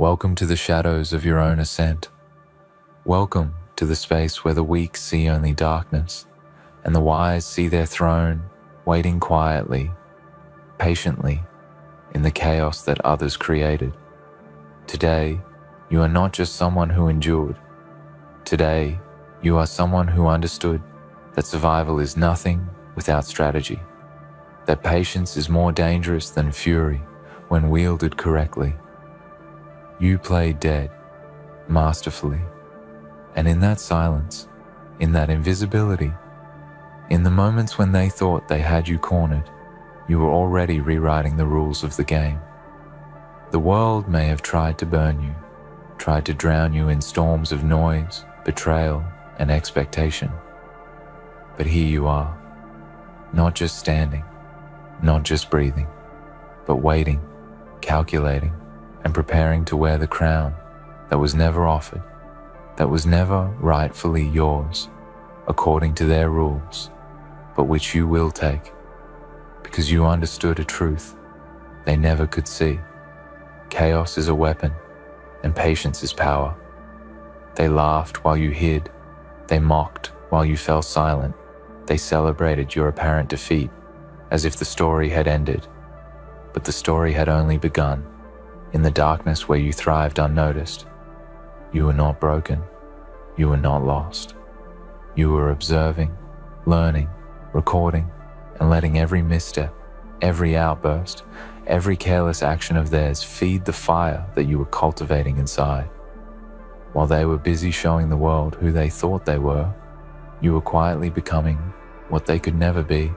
Welcome to the shadows of your own ascent. Welcome to the space where the weak see only darkness, and the wise see their throne waiting quietly, patiently, in the chaos that others created. Today, you are not just someone who endured. Today, you are someone who understood that survival is nothing without strategy, that patience is more dangerous than fury when wielded correctly. You played dead, masterfully, and in that silence, in that invisibility, in the moments when they thought they had you cornered, you were already rewriting the rules of the game. The world may have tried to burn you, tried to drown you in storms of noise, betrayal, and expectation. But here you are, not just standing, not just breathing, but waiting, calculating, and preparing to wear the crown that was never offered, that was never rightfully yours, according to their rules, but which you will take, because you understood a truth they never could see. Chaos is a weapon, and patience is power. They laughed while you hid, they mocked while you fell silent, they celebrated your apparent defeat, as if the story had ended, but the story had only begun. In the darkness where you thrived unnoticed, you were not broken, you were not lost. You were observing, learning, recording, and letting every misstep, every outburst, every careless action of theirs feed the fire that you were cultivating inside. While they were busy showing the world who they thought they were, you were quietly becoming what they could never be.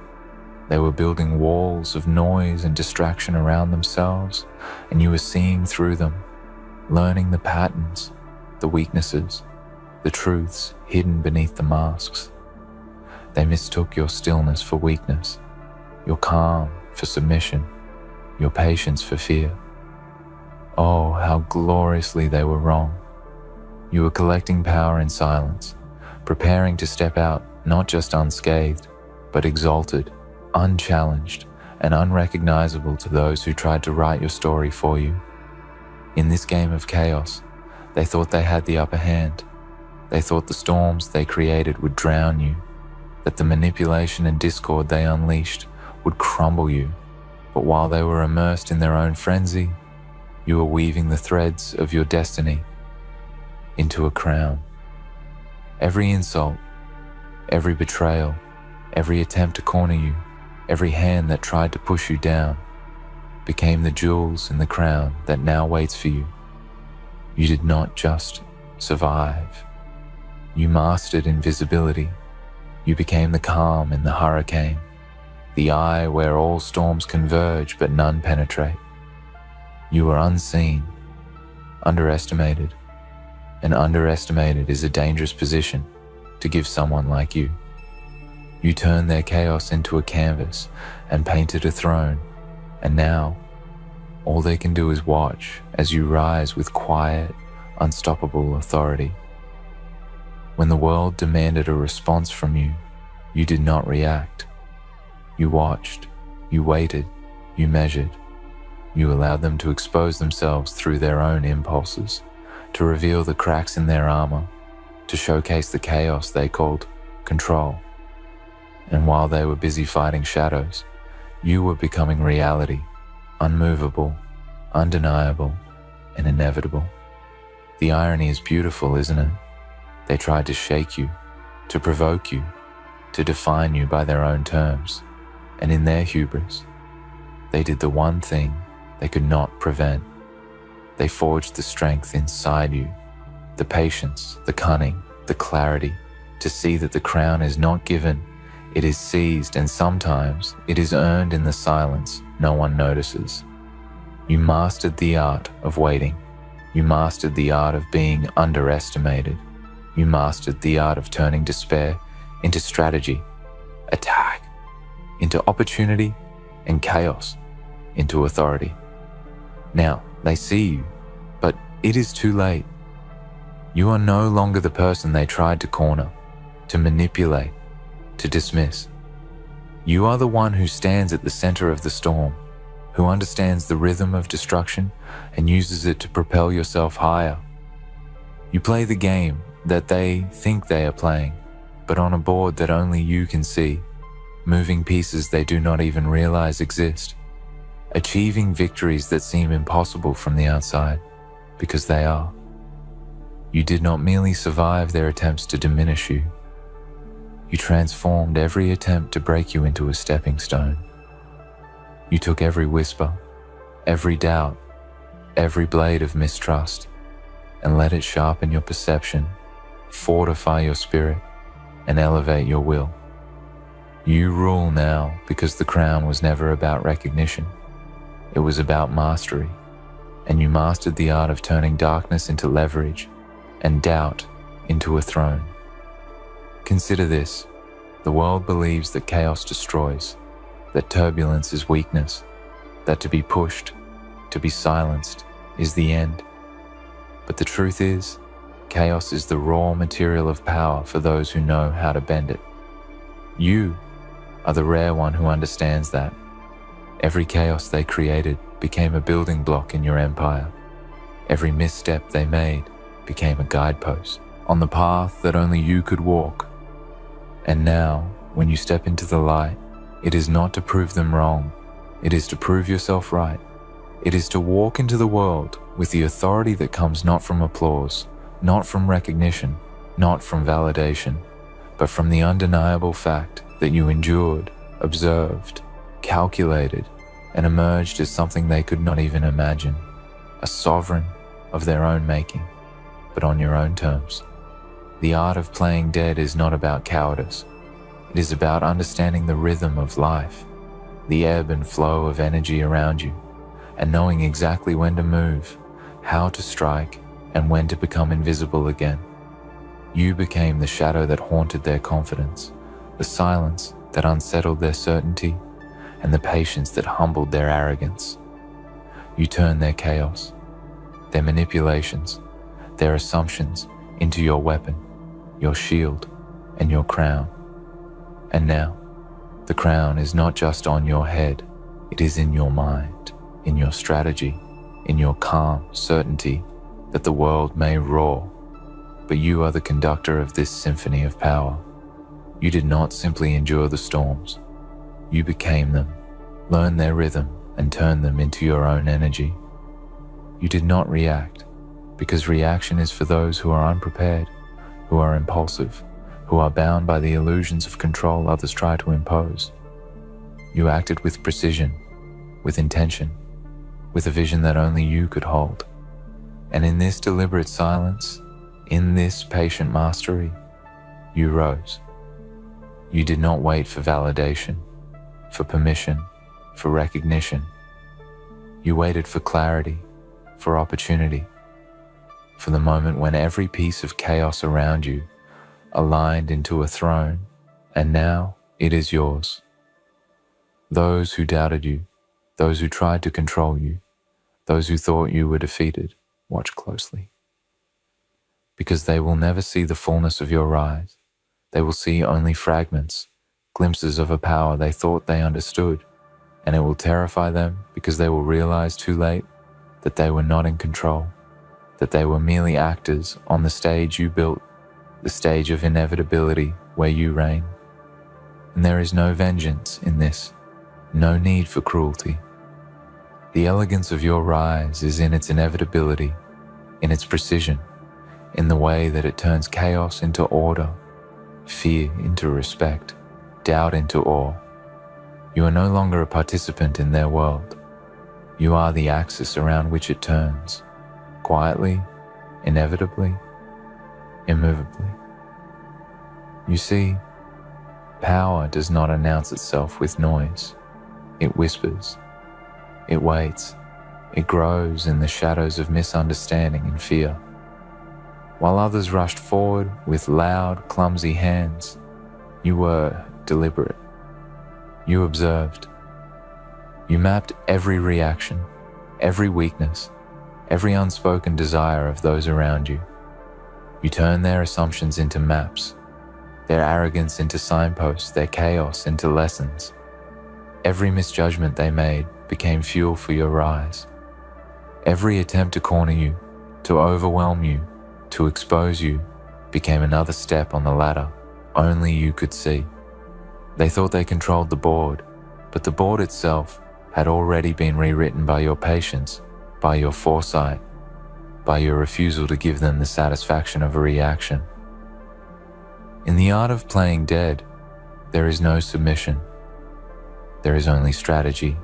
They were building walls of noise and distraction around themselves, and you were seeing through them, learning the patterns, the weaknesses, the truths hidden beneath the masks. They mistook your stillness for weakness, your calm for submission, your patience for fear. Oh, how gloriously they were wrong. You were collecting power in silence, preparing to step out not just unscathed, but exalted, unchallenged, and unrecognizable to those who tried to write your story for you. In this game of chaos, they thought they had the upper hand. They thought the storms they created would drown you, that the manipulation and discord they unleashed would crumble you. But while they were immersed in their own frenzy, you were weaving the threads of your destiny into a crown. Every insult, every betrayal, every attempt to corner you, every hand that tried to push you down, became the jewels in the crown that now waits for you. You did not just survive. You mastered invisibility. You became the calm in the hurricane, the eye where all storms converge but none penetrate. You were unseen, underestimated, and underestimated is a dangerous position to give someone like you. You turned their chaos into a canvas and painted a throne, and now all they can do is watch as you rise with quiet, unstoppable authority. When the world demanded a response from you, you did not react. You watched, you waited, you measured. You allowed them to expose themselves through their own impulses, to reveal the cracks in their armor, to showcase the chaos they called control. And while they were busy fighting shadows, you were becoming reality, unmovable, undeniable, and inevitable. The irony is beautiful, isn't it? They tried to shake you, to provoke you, to define you by their own terms, and in their hubris, they did the one thing they could not prevent. They forged the strength inside you, the patience, the cunning, the clarity, to see that the crown is not given, it is seized, and sometimes it is earned in the silence no one notices. You mastered the art of waiting. You mastered the art of being underestimated. You mastered the art of turning despair into strategy, attack into opportunity, and chaos into authority. Now, they see you, but it is too late. You are no longer the person they tried to corner, to manipulate, to dismiss. You are the one who stands at the center of the storm, who understands the rhythm of destruction and uses it to propel yourself higher. You play the game that they think they are playing, but on a board that only you can see, moving pieces they do not even realize exist, achieving victories that seem impossible from the outside, because they are. You did not merely survive their attempts to diminish you. You transformed every attempt to break you into a stepping stone. You took every whisper, every doubt, every blade of mistrust, and let it sharpen your perception, fortify your spirit, and elevate your will. You rule now because the crown was never about recognition. It was about mastery, and you mastered the art of turning darkness into leverage and doubt into a throne. Consider this: the world believes that chaos destroys, that turbulence is weakness, that to be pushed, to be silenced, is the end. But the truth is, chaos is the raw material of power for those who know how to bend it. You are the rare one who understands that. Every chaos they created became a building block in your empire. Every misstep they made became a guidepost on the path that only you could walk. And now, when you step into the light, it is not to prove them wrong. It is to prove yourself right. It is to walk into the world with the authority that comes not from applause, not from recognition, not from validation, but from the undeniable fact that you endured, observed, calculated, and emerged as something they could not even imagine, a sovereign of their own making, but on your own terms. The art of playing dead is not about cowardice. It is about understanding the rhythm of life, the ebb and flow of energy around you, and knowing exactly when to move, how to strike, and when to become invisible again. You became the shadow that haunted their confidence, the silence that unsettled their certainty, and the patience that humbled their arrogance. You turned their chaos, their manipulations, their assumptions into your weapon, your shield, and your crown. And now, the crown is not just on your head, it is in your mind, in your strategy, in your calm certainty that the world may roar. But you are the conductor of this symphony of power. You did not simply endure the storms. You became them, learned their rhythm, and turned them into your own energy. You did not react, because reaction is for those who are unprepared, who are impulsive, who are bound by the illusions of control others try to impose. You acted with precision, with intention, with a vision that only you could hold. And in this deliberate silence, in this patient mastery, you rose. You did not wait for validation, for permission, for recognition. You waited for clarity, for opportunity, for the moment when every piece of chaos around you aligned into a throne, and now it is yours. Those who doubted you, those who tried to control you, those who thought you were defeated, watch closely. Because they will never see the fullness of your rise. They will see only fragments, glimpses of a power they thought they understood, and it will terrify them because they will realize too late that they were not in control, that they were merely actors on the stage you built, the stage of inevitability where you reign. And there is no vengeance in this, no need for cruelty. The elegance of your rise is in its inevitability, in its precision, in the way that it turns chaos into order, fear into respect, doubt into awe. You are no longer a participant in their world. You are the axis around which it turns, quietly, inevitably, immovably. You see, power does not announce itself with noise. It whispers. It waits. It grows in the shadows of misunderstanding and fear. While others rushed forward with loud, clumsy hands, you were deliberate. You observed. You mapped every reaction, every weakness, every unspoken desire of those around you. You turned their assumptions into maps, their arrogance into signposts, their chaos into lessons. Every misjudgment they made became fuel for your rise. Every attempt to corner you, to overwhelm you, to expose you, became another step on the ladder only you could see. They thought they controlled the board, but the board itself had already been rewritten by your patience, by your foresight, by your refusal to give them the satisfaction of a reaction. In the art of playing dead, there is no submission. There is only strategy,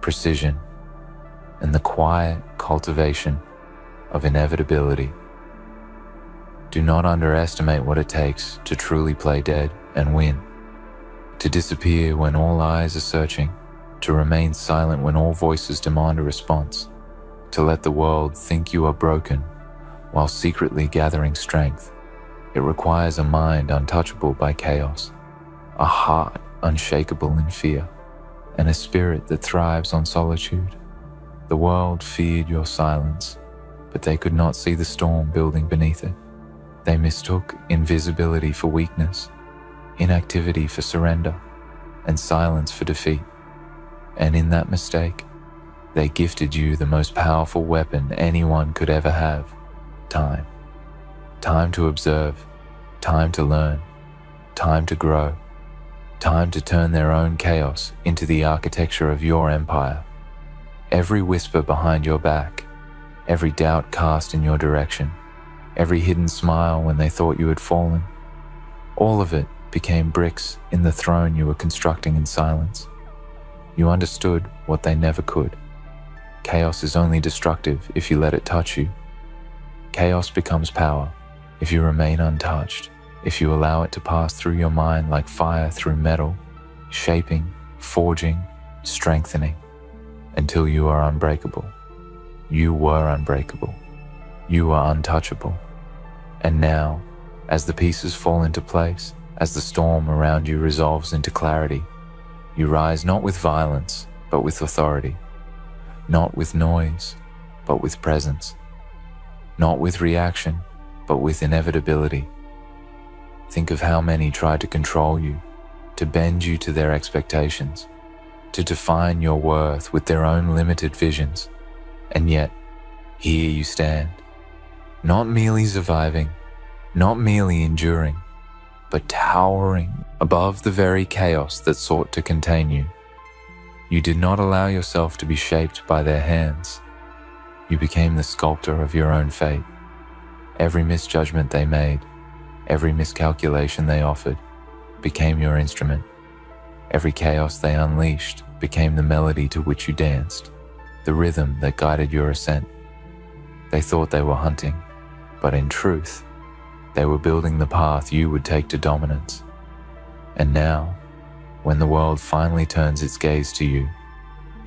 precision, and the quiet cultivation of inevitability. Do not underestimate what it takes to truly play dead and win. To disappear when all eyes are searching, to remain silent when all voices demand a response, to let the world think you are broken while secretly gathering strength. It requires a mind untouchable by chaos, a heart unshakable in fear, and a spirit that thrives on solitude. The world feared your silence, but they could not see the storm building beneath it. They mistook invisibility for weakness, inactivity for surrender, and silence for defeat. And in that mistake, they gifted you the most powerful weapon anyone could ever have: time. Time to observe, time to learn, time to grow, time to turn their own chaos into the architecture of your empire. Every whisper behind your back, every doubt cast in your direction, every hidden smile when they thought you had fallen, all of it became bricks in the throne you were constructing in silence. You understood what they never could. Chaos is only destructive if you let it touch you. Chaos becomes power if you remain untouched, if you allow it to pass through your mind like fire through metal, shaping, forging, strengthening, until you are unbreakable. You were unbreakable. You are untouchable. And now, as the pieces fall into place, as the storm around you resolves into clarity, you rise not with violence, but with authority, not with noise, but with presence, not with reaction, but with inevitability. Think of how many tried to control you, to bend you to their expectations, to define your worth with their own limited visions. And yet, here you stand, not merely surviving, not merely enduring, but towering above the very chaos that sought to contain you. You did not allow yourself to be shaped by their hands. You became the sculptor of your own fate. Every misjudgment they made, every miscalculation they offered, became your instrument. Every chaos they unleashed became the melody to which you danced, the rhythm that guided your ascent. They thought they were hunting, but in truth, they were building the path you would take to dominance. And now, when the world finally turns its gaze to you,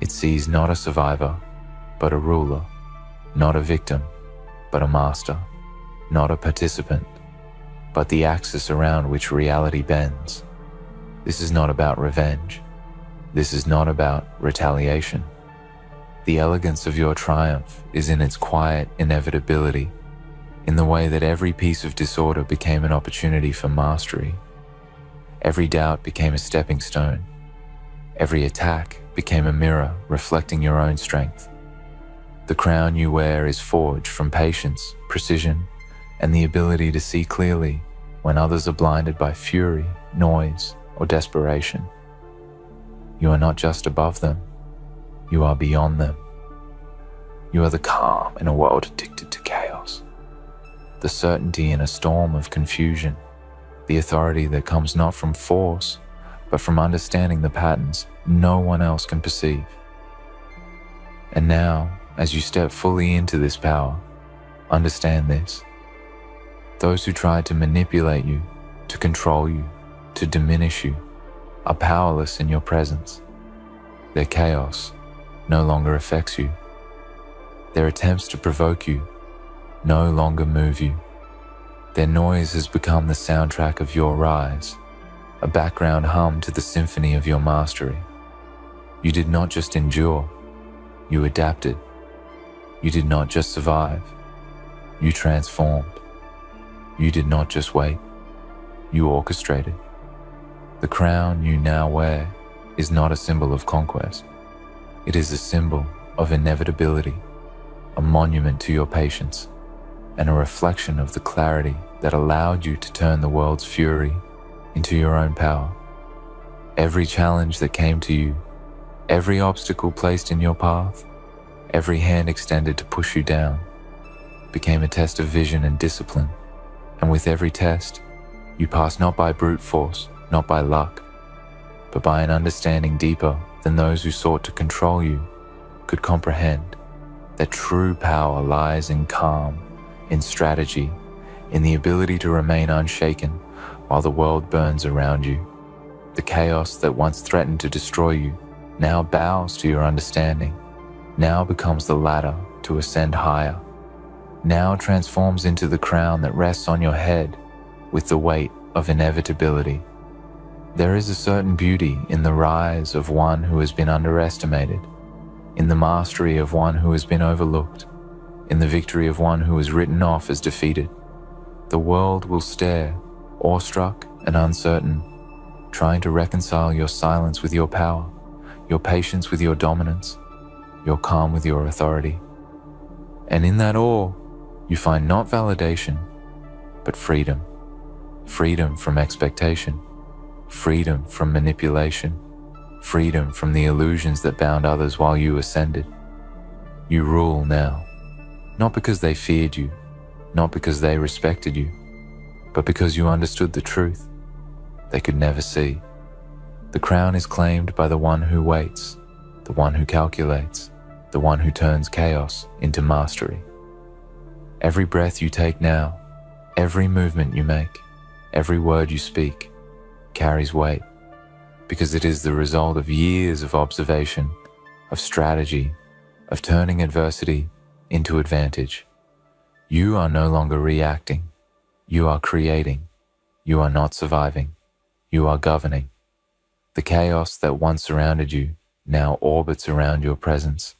it sees not a survivor, but a ruler, not a victim, but a master, not a participant, but the axis around which reality bends. This is not about revenge. This is not about retaliation. The elegance of your triumph is in its quiet inevitability, in the way that every piece of disorder became an opportunity for mastery. Every doubt became a stepping stone. Every attack became a mirror reflecting your own strength. The crown you wear is forged from patience, precision, and the ability to see clearly when others are blinded by fury, noise, or desperation. You are not just above them, you are beyond them. You are the calm in a world addicted to chaos, the certainty in a storm of confusion, the authority that comes not from force, but from understanding the patterns no one else can perceive. And now, as you step fully into this power, understand this. Those who tried to manipulate you, to control you, to diminish you, are powerless in your presence. Their chaos no longer affects you. Their attempts to provoke you no longer move you. Their noise has become the soundtrack of your rise, a background hum to the symphony of your mastery. You did not just endure, you adapted. You did not just survive, you transformed. You did not just wait, you orchestrated. The crown you now wear is not a symbol of conquest. It is a symbol of inevitability, a monument to your patience, and a reflection of the clarity that allowed you to turn the world's fury into your own power. Every challenge that came to you, every obstacle placed in your path, every hand extended to push you down, became a test of vision and discipline. And with every test, you passed not by brute force, not by luck, but by an understanding deeper than those who sought to control you could comprehend, that true power lies in calm, in strategy, in the ability to remain unshaken while the world burns around you. The chaos that once threatened to destroy you now bows to your understanding, now becomes the ladder to ascend higher, now transforms into the crown that rests on your head with the weight of inevitability. There is a certain beauty in the rise of one who has been underestimated, in the mastery of one who has been overlooked, in the victory of one who is written off as defeated. The world will stare, awestruck and uncertain, trying to reconcile your silence with your power, your patience with your dominance, your calm with your authority. And in that awe, you find not validation, but freedom. Freedom from expectation, freedom from manipulation, freedom from the illusions that bound others while you ascended. You rule now, not because they feared you, not because they respected you, but because you understood the truth they could never see. The crown is claimed by the one who waits, the one who calculates, the one who turns chaos into mastery. Every breath you take now, every movement you make, every word you speak carries weight, because it is the result of years of observation, of strategy, of turning adversity into advantage. You are no longer reacting. You are creating. You are not surviving. You are governing. The chaos that once surrounded you now orbits around your presence,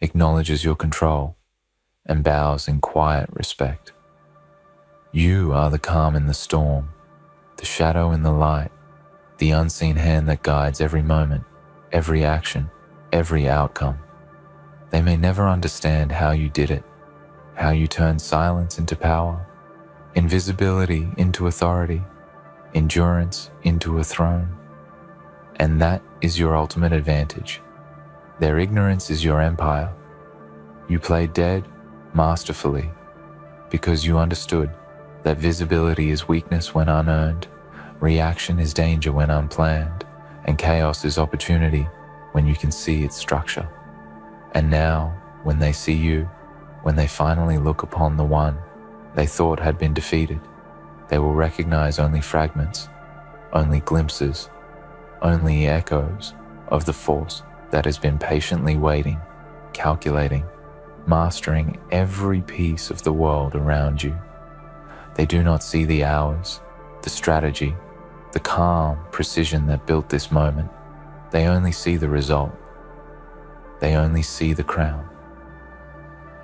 acknowledges your control, and bows in quiet respect. You are the calm in the storm, the shadow in the light, the unseen hand that guides every moment, every action, every outcome. They may never understand how you did it, how you turned silence into power, invisibility into authority, endurance into a throne. And that is your ultimate advantage. Their ignorance is your empire. You played dead masterfully because you understood that visibility is weakness when unearned, reaction is danger when unplanned, and chaos is opportunity when you can see its structure. And now, when they see you, when they finally look upon the one they thought had been defeated, they will recognize only fragments, only glimpses, only echoes of the force that has been patiently waiting, calculating, mastering every piece of the world around you. They do not see the hours, the strategy, the calm precision that built this moment. They only see the result. They only see the crown.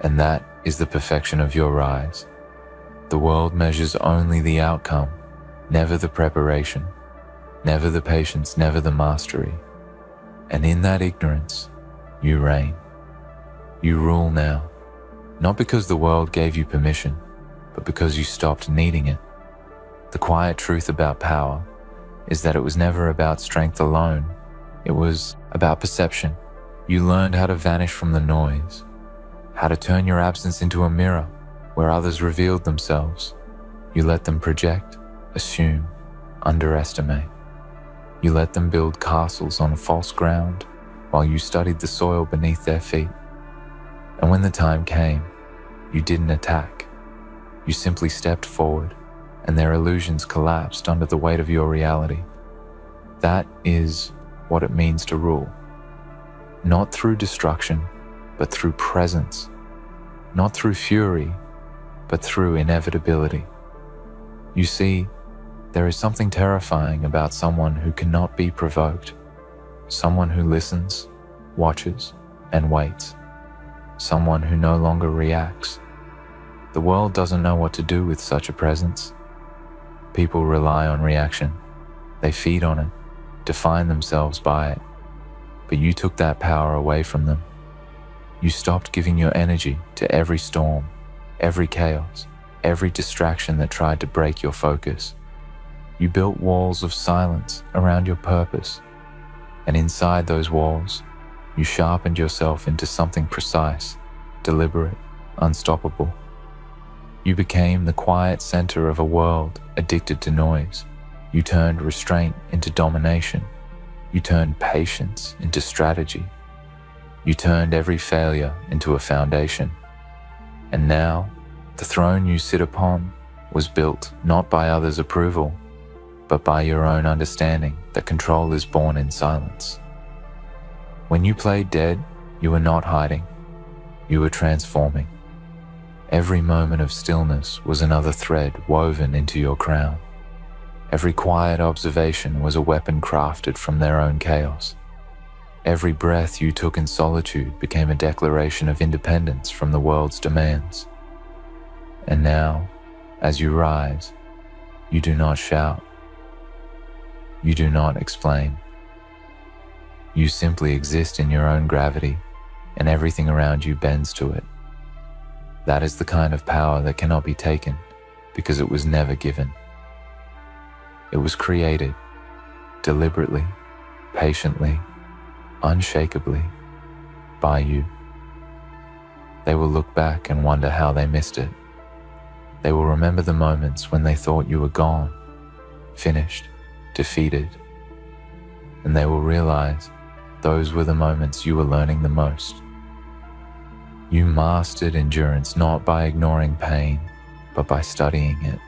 And that is the perfection of your rise. The world measures only the outcome, never the preparation, never the patience, never the mastery. And in that ignorance, you reign. You rule now, not because the world gave you permission, but because you stopped needing it. The quiet truth about power is that it was never about strength alone. It was about perception. You learned how to vanish from the noise, how to turn your absence into a mirror where others revealed themselves. You let them project, assume, underestimate. You let them build castles on false ground while you studied the soil beneath their feet. And when the time came, you didn't attack. You simply stepped forward, and their illusions collapsed under the weight of your reality. That is what it means to rule. Not through destruction, but through presence. Not through fury, but through inevitability. You see, there is something terrifying about someone who cannot be provoked, someone who listens, watches, and waits, someone who no longer reacts. The world doesn't know what to do with such a presence. People rely on reaction. They feed on it, define themselves by it. but you took that power away from them. You stopped giving your energy to every storm, every chaos, every distraction that tried to break your focus. You built walls of silence around your purpose, and inside those walls, you sharpened yourself into something precise, deliberate, unstoppable. You became the quiet center of a world addicted to noise. You turned restraint into domination. You turned patience into strategy. You turned every failure into a foundation. And now, the throne you sit upon was built not by others' approval, but by your own understanding that control is born in silence. When you played dead, you were not hiding. You were transforming. Every moment of stillness was another thread woven into your crown. Every quiet observation was a weapon crafted from their own chaos. Every breath you took in solitude became a declaration of independence from the world's demands. And now, as you rise, you do not shout. You do not explain. You simply exist in your own gravity, and everything around you bends to it. That is the kind of power that cannot be taken because it was never given. It was created deliberately, patiently, unshakably by you. They will look back and wonder how they missed it. They will remember the moments when they thought you were gone, finished, defeated, and they will realize those were the moments you were learning the most. You mastered endurance not by ignoring pain, but by studying it,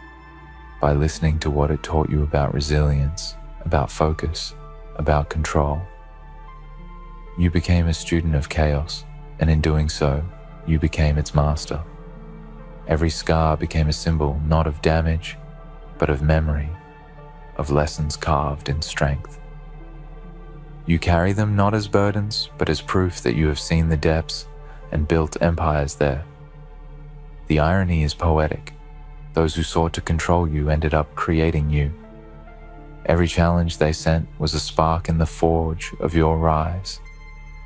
by listening to what it taught you about resilience, about focus, about control. You became a student of chaos, and in doing so, you became its master. Every scar became a symbol not of damage, but of memory, of lessons carved in strength. You carry them not as burdens, but as proof that you have seen the depths and built empires there. The irony is poetic. Those who sought to control you ended up creating you. Every challenge they sent was a spark in the forge of your rise.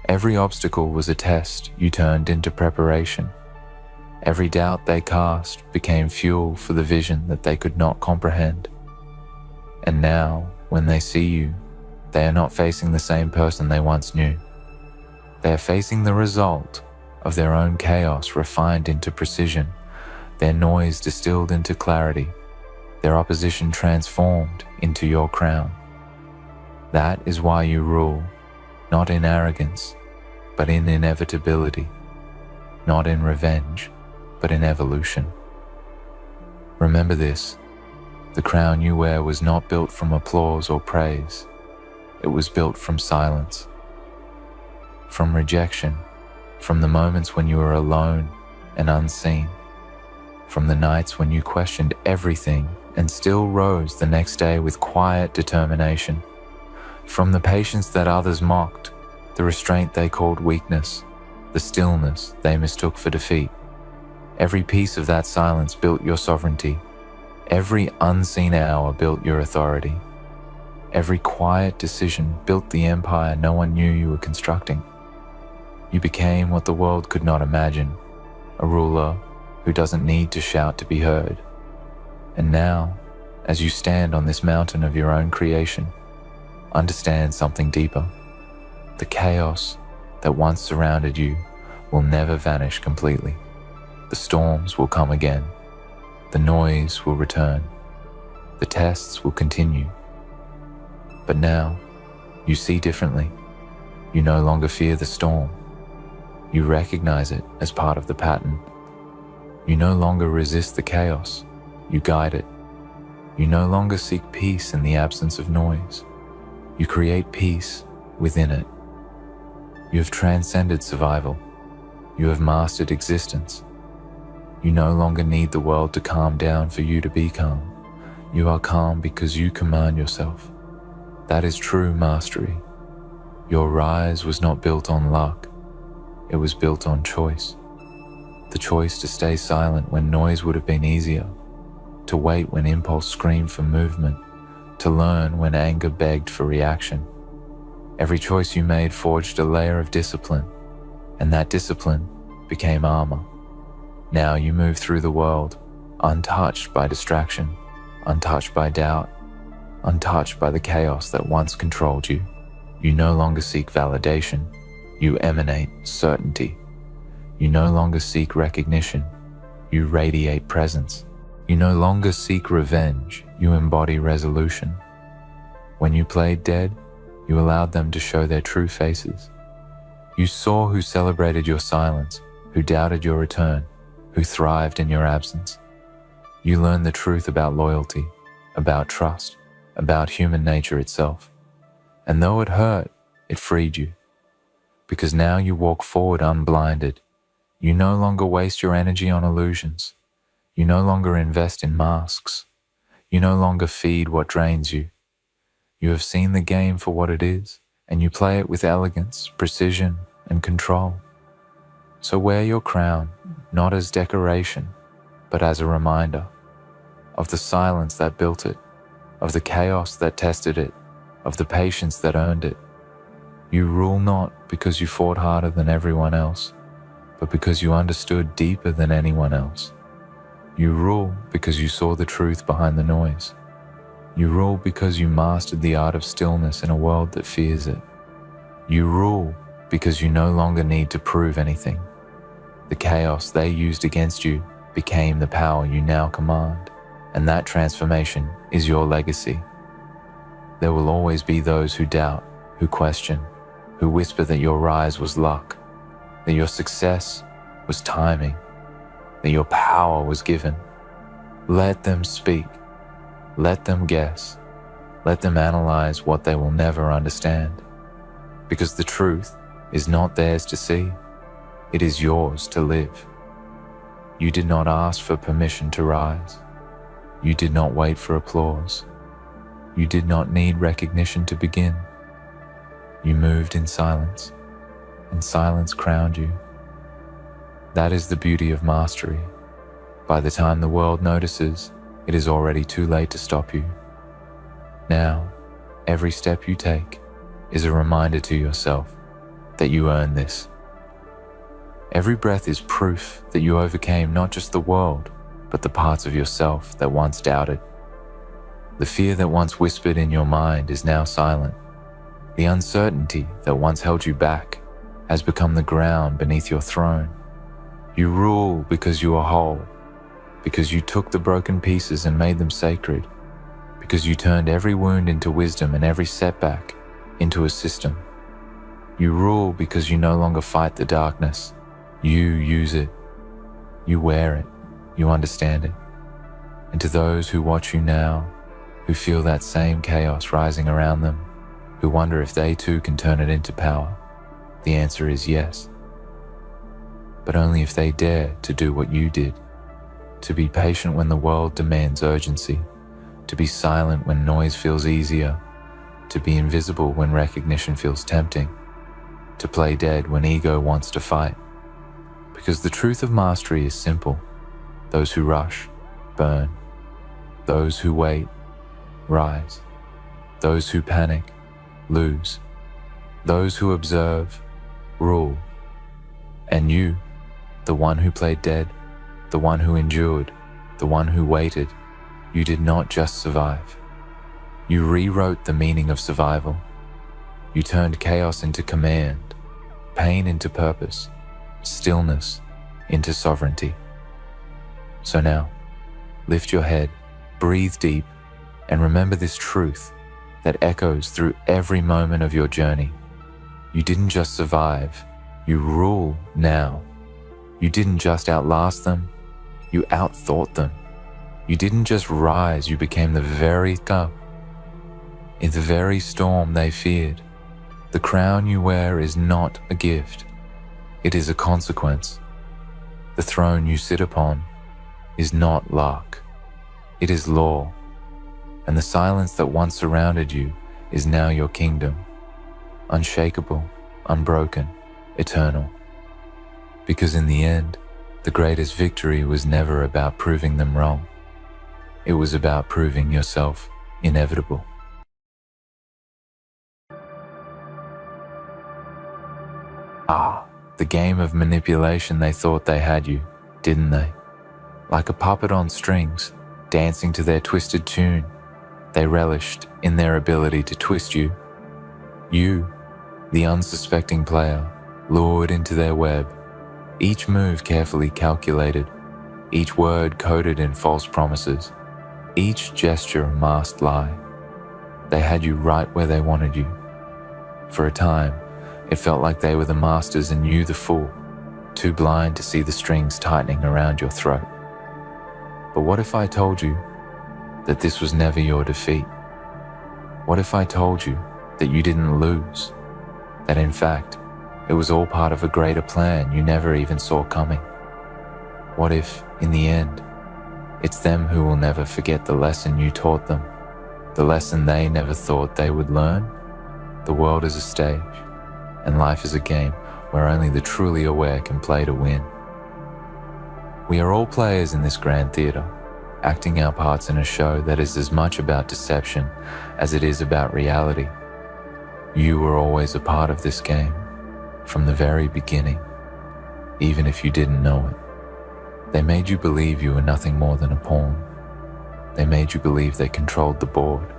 Every obstacle was a test you turned into preparation. Every doubt they cast became fuel for the vision that they could not comprehend. And now, when they see you, they are not facing the same person they once knew. They are facing the result of their own chaos refined into precision, their noise distilled into clarity, their opposition transformed into your crown. That is why you rule, not in arrogance, but in inevitability, not in revenge, but in evolution. Remember this, the crown you wear was not built from applause or praise. It was built from silence, from rejection, from the moments when you were alone and unseen, from the nights when you questioned everything and still rose the next day with quiet determination, from the patience that others mocked, the restraint they called weakness, the stillness they mistook for defeat. Every piece of that silence built your sovereignty. Every unseen hour built your authority. Every quiet decision built the empire no one knew you were constructing. You became what the world could not imagine, a ruler who doesn't need to shout to be heard. And now, as you stand on this mountain of your own creation, understand something deeper. The chaos that once surrounded you will never vanish completely. The storms will come again. The noise will return. The tests will continue. But now, you see differently. You no longer fear the storm. You recognize it as part of the pattern. You no longer resist the chaos. You guide it. You no longer seek peace in the absence of noise. You create peace within it. You have transcended survival. You have mastered existence. You no longer need the world to calm down for you to be calm. You are calm because you command yourself. That is true mastery. Your rise was not built on luck. It was built on choice. The choice to stay silent when noise would have been easier, to wait when impulse screamed for movement, to learn when anger begged for reaction. Every choice you made forged a layer of discipline, and that discipline became armor. Now you move through the world, untouched by distraction, untouched by doubt, untouched by the chaos that once controlled you. You no longer seek validation, you emanate certainty. You no longer seek recognition, you radiate presence. You no longer seek revenge, you embody resolution. When you played dead, you allowed them to show their true faces. You saw who celebrated your silence, who doubted your return, who thrived in your absence. You learned the truth about loyalty, about trust, about human nature itself. And though it hurt, it freed you. Because now you walk forward unblinded. You no longer waste your energy on illusions. You no longer invest in masks. You no longer feed what drains you. You have seen the game for what it is, and you play it with elegance, precision, and control. So wear your crown, not as decoration, but as a reminder of the silence that built it, of the chaos that tested it, of the patience that earned it. You rule not because you fought harder than everyone else, but because you understood deeper than anyone else. You rule because you saw the truth behind the noise. You rule because you mastered the art of stillness in a world that fears it. You rule because you no longer need to prove anything. The chaos they used against you became the power you now command, and that transformation is your legacy. There will always be those who doubt, who question, who whisper that your rise was luck, that your success was timing, that your power was given. Let them speak. Let them guess. Let them analyze what they will never understand. Because the truth is not theirs to see. It is yours to live. You did not ask for permission to rise. You did not wait for applause. You did not need recognition to begin. You moved in silence, and silence crowned you. That is the beauty of mastery. By the time the world notices, it is already too late to stop you. Now, every step you take is a reminder to yourself that you earn this. Every breath is proof that you overcame not just the world, but the parts of yourself that once doubted. The fear that once whispered in your mind is now silent. The uncertainty that once held you back has become the ground beneath your throne. You rule because you are whole, because you took the broken pieces and made them sacred, because you turned every wound into wisdom and every setback into a system. You rule because you no longer fight the darkness. You use it. You wear it. You understand it. And to those who watch you now, who feel that same chaos rising around them, who wonder if they too can turn it into power, the answer is yes. But only if they dare to do what you did, to be patient when the world demands urgency, to be silent when noise feels easier, to be invisible when recognition feels tempting, to play dead when ego wants to fight. Because the truth of mastery is simple. Those who rush, burn. Those who wait, rise. Those who panic, lose. Those who observe, rule. And you, the one who played dead, the one who endured, the one who waited, you did not just survive. You rewrote the meaning of survival. You turned chaos into command, pain into purpose, stillness into sovereignty. So now, lift your head, breathe deep, and remember this truth that echoes through every moment of your journey. You didn't just survive, you rule now. You didn't just outlast them, you outthought them. You didn't just rise, you became the very cup. In the very storm they feared, the crown you wear is not a gift. It is a consequence. The throne you sit upon is not luck. It is law. And the silence that once surrounded you is now your kingdom. Unshakable, unbroken, eternal. Because in the end, the greatest victory was never about proving them wrong. It was about proving yourself inevitable. The game of manipulation. They thought they had you, didn't they? Like a puppet on strings, dancing to their twisted tune. They relished in their ability to twist you. You, the unsuspecting player, lured into their web, each move carefully calculated, each word coded in false promises, each gesture a masked lie. They had you right where they wanted you. For a time, it felt like they were the masters and you the fool, too blind to see the strings tightening around your throat. But what if I told you that this was never your defeat? What if I told you that you didn't lose? That in fact, it was all part of a greater plan you never even saw coming? What if, in the end, it's them who will never forget the lesson you taught them, the lesson they never thought they would learn? The world is a stage, and life is a game where only the truly aware can play to win. We are all players in this grand theatre, acting our parts in a show that is as much about deception as it is about reality. You were always a part of this game, from the very beginning, even if you didn't know it. They made you believe you were nothing more than a pawn. They made you believe they controlled the board,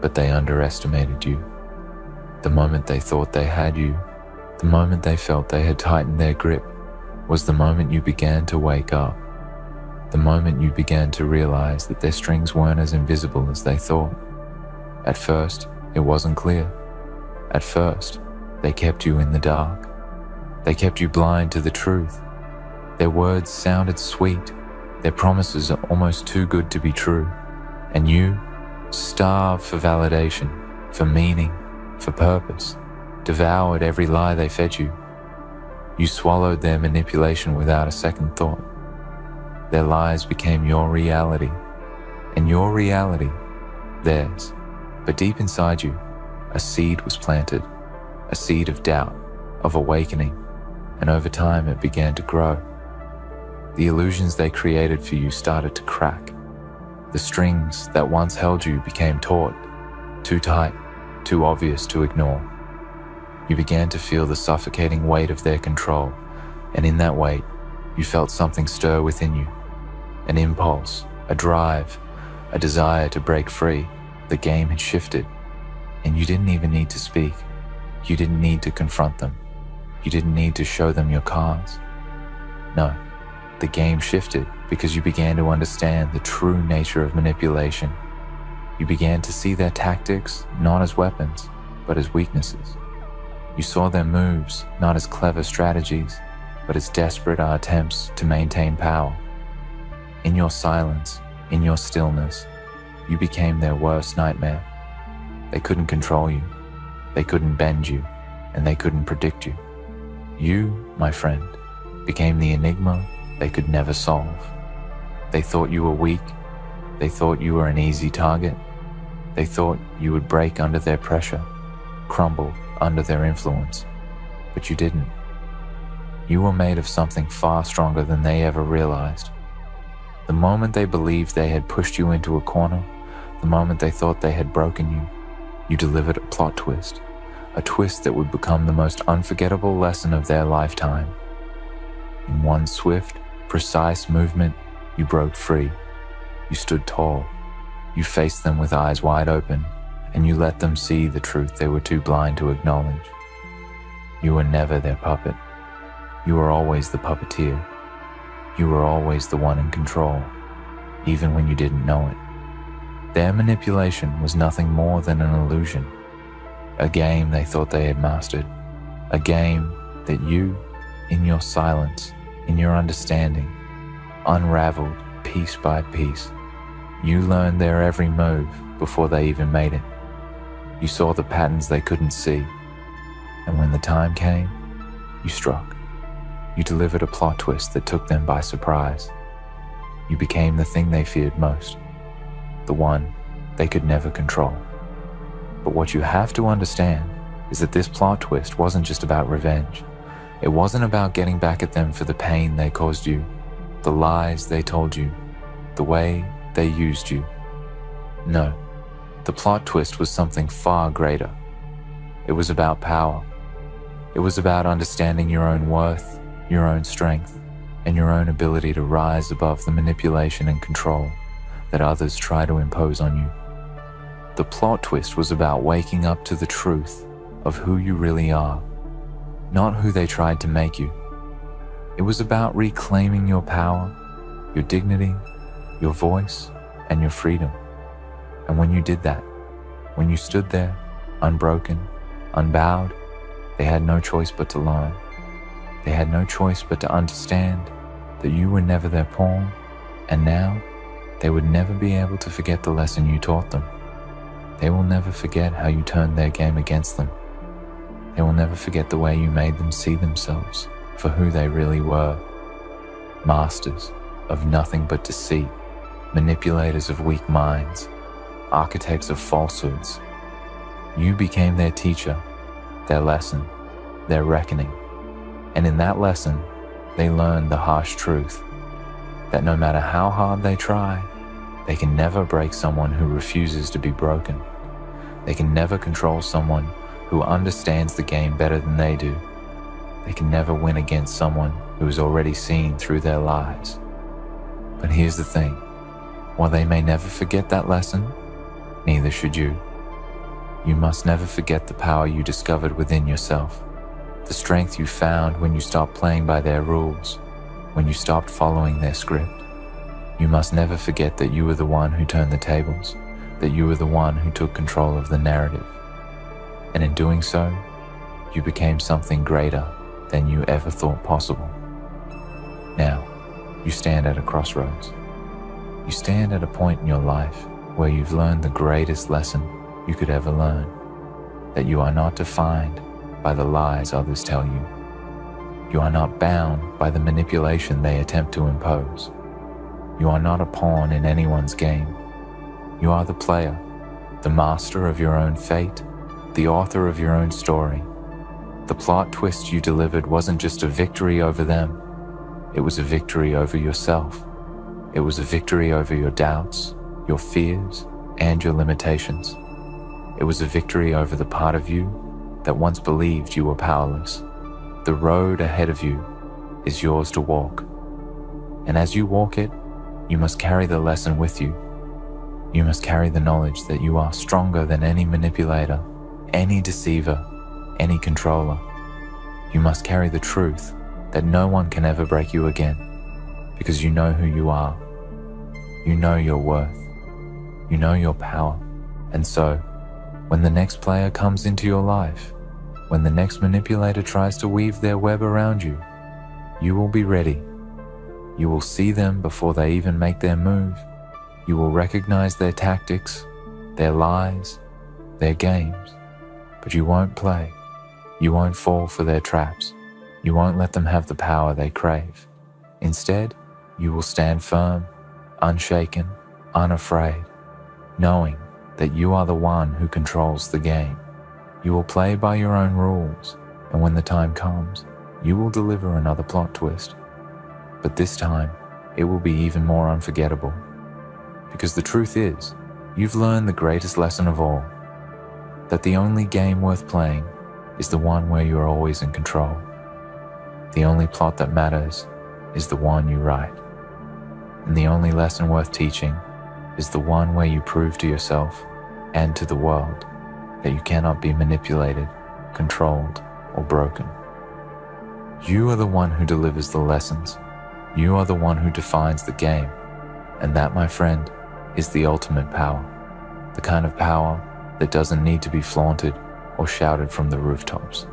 but they underestimated you. The moment they thought they had you, the moment they felt they had tightened their grip, was the moment you began to wake up. The moment you began to realize that their strings weren't as invisible as they thought. At first, it wasn't clear. At first, they kept you in the dark. They kept you blind to the truth. Their words sounded sweet. Their promises are almost too good to be true. And you, starved for validation, for meaning, for purpose, devoured every lie they fed you. You swallowed their manipulation without a second thought. Their lies became your reality, and your reality, theirs. But deep inside you, a seed was planted, a seed of doubt, of awakening, and over time it began to grow. The illusions they created for you started to crack. The strings that once held you became taut, too tight, too obvious to ignore. You began to feel the suffocating weight of their control, and in that weight, you felt something stir within you. An impulse, a drive, a desire to break free. The game had shifted, and you didn't even need to speak. You didn't need to confront them. You didn't need to show them your cards. No, the game shifted because you began to understand the true nature of manipulation. You began to see their tactics not as weapons, but as weaknesses. You saw their moves not as clever strategies, but as desperate attempts to maintain power. In your silence, in your stillness, you became their worst nightmare. They couldn't control you, they couldn't bend you, and they couldn't predict you. You, my friend, became the enigma they could never solve. They thought you were weak, they thought you were an easy target, they thought you would break under their pressure, crumble under their influence, but you didn't. You were made of something far stronger than they ever realized. The moment they believed they had pushed you into a corner, the moment they thought they had broken you, you delivered a plot twist, a twist that would become the most unforgettable lesson of their lifetime. In one swift, precise movement, you broke free. You stood tall. You faced them with eyes wide open, and you let them see the truth they were too blind to acknowledge. You were never their puppet. You were always the puppeteer. You were always the one in control, even when you didn't know it. Their manipulation was nothing more than an illusion, a game they thought they had mastered, a game that you, in your silence, in your understanding, unraveled piece by piece. You learned their every move before they even made it. You saw the patterns they couldn't see, and when the time came, you struck. You delivered a plot twist that took them by surprise. You became the thing they feared most, the one they could never control. But what you have to understand is that this plot twist wasn't just about revenge. It wasn't about getting back at them for the pain they caused you, the lies they told you, the way they used you. No, the plot twist was something far greater. It was about power. It was about understanding your own worth, your own strength, and your own ability to rise above the manipulation and control that others try to impose on you. The plot twist was about waking up to the truth of who you really are, not who they tried to make you. It was about reclaiming your power, your dignity, your voice, and your freedom. And when you did that, when you stood there, unbroken, unbowed, they had no choice but to learn. They had no choice but to understand that you were never their pawn, and now they would never be able to forget the lesson you taught them. They will never forget how you turned their game against them. They will never forget the way you made them see themselves for who they really were. Masters of nothing but deceit, manipulators of weak minds, architects of falsehoods. You became their teacher, their lesson, their reckoning. And in that lesson, they learned the harsh truth that no matter how hard they try, they can never break someone who refuses to be broken. They can never control someone who understands the game better than they do. They can never win against someone who has already seen through their lies. But here's the thing, while they may never forget that lesson, neither should you. You must never forget the power you discovered within yourself, the strength you found when you stopped playing by their rules, when you stopped following their script. You must never forget that you were the one who turned the tables, that you were the one who took control of the narrative. And in doing so, you became something greater than you ever thought possible. Now, you stand at a crossroads. You stand at a point in your life where you've learned the greatest lesson you could ever learn, that you are not defined by the lies others tell you. You are not bound by the manipulation they attempt to impose. You are not a pawn in anyone's game. You are the player, the master of your own fate, the author of your own story. The plot twist you delivered wasn't just a victory over them. It was a victory over yourself. It was a victory over your doubts, your fears, and your limitations. It was a victory over the part of you that once believed you were powerless. The road ahead of you is yours to walk. And as you walk it, you must carry the lesson with you. You must carry the knowledge that you are stronger than any manipulator, any deceiver, any controller. You must carry the truth that no one can ever break you again, because you know who you are. You know your worth. You know your power. And so, when the next player comes into your life, when the next manipulator tries to weave their web around you, you will be ready. You will see them before they even make their move. You will recognize their tactics, their lies, their games, but you won't play. You won't fall for their traps. You won't let them have the power they crave. Instead, you will stand firm, unshaken, unafraid, knowing that you are the one who controls the game. You will play by your own rules, and when the time comes, you will deliver another plot twist. But this time, it will be even more unforgettable. Because the truth is, you've learned the greatest lesson of all, that the only game worth playing is the one where you're always in control. The only plot that matters is the one you write. And the only lesson worth teaching is the one where you prove to yourself and to the world that you cannot be manipulated, controlled, or broken. You are the one who delivers the lessons. You are the one who defines the game. And that, my friend, is the ultimate power. The kind of power that doesn't need to be flaunted or shouted from the rooftops.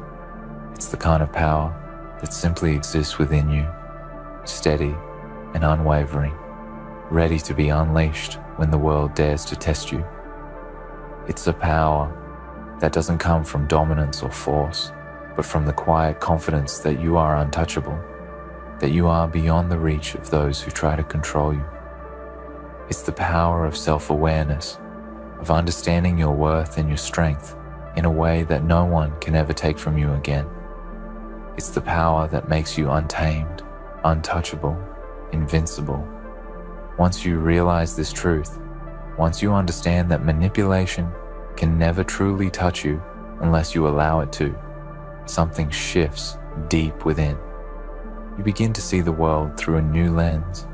It's the kind of power that simply exists within you, steady and unwavering, ready to be unleashed when the world dares to test you. It's a power that doesn't come from dominance or force, but from the quiet confidence that you are untouchable, that you are beyond the reach of those who try to control you. It's the power of self-awareness, of understanding your worth and your strength in a way that no one can ever take from you again. It's the power that makes you untamed, untouchable, invincible. Once you realize this truth, once you understand that manipulation can never truly touch you unless you allow it to, something shifts deep within. You begin to see the world through a new lens,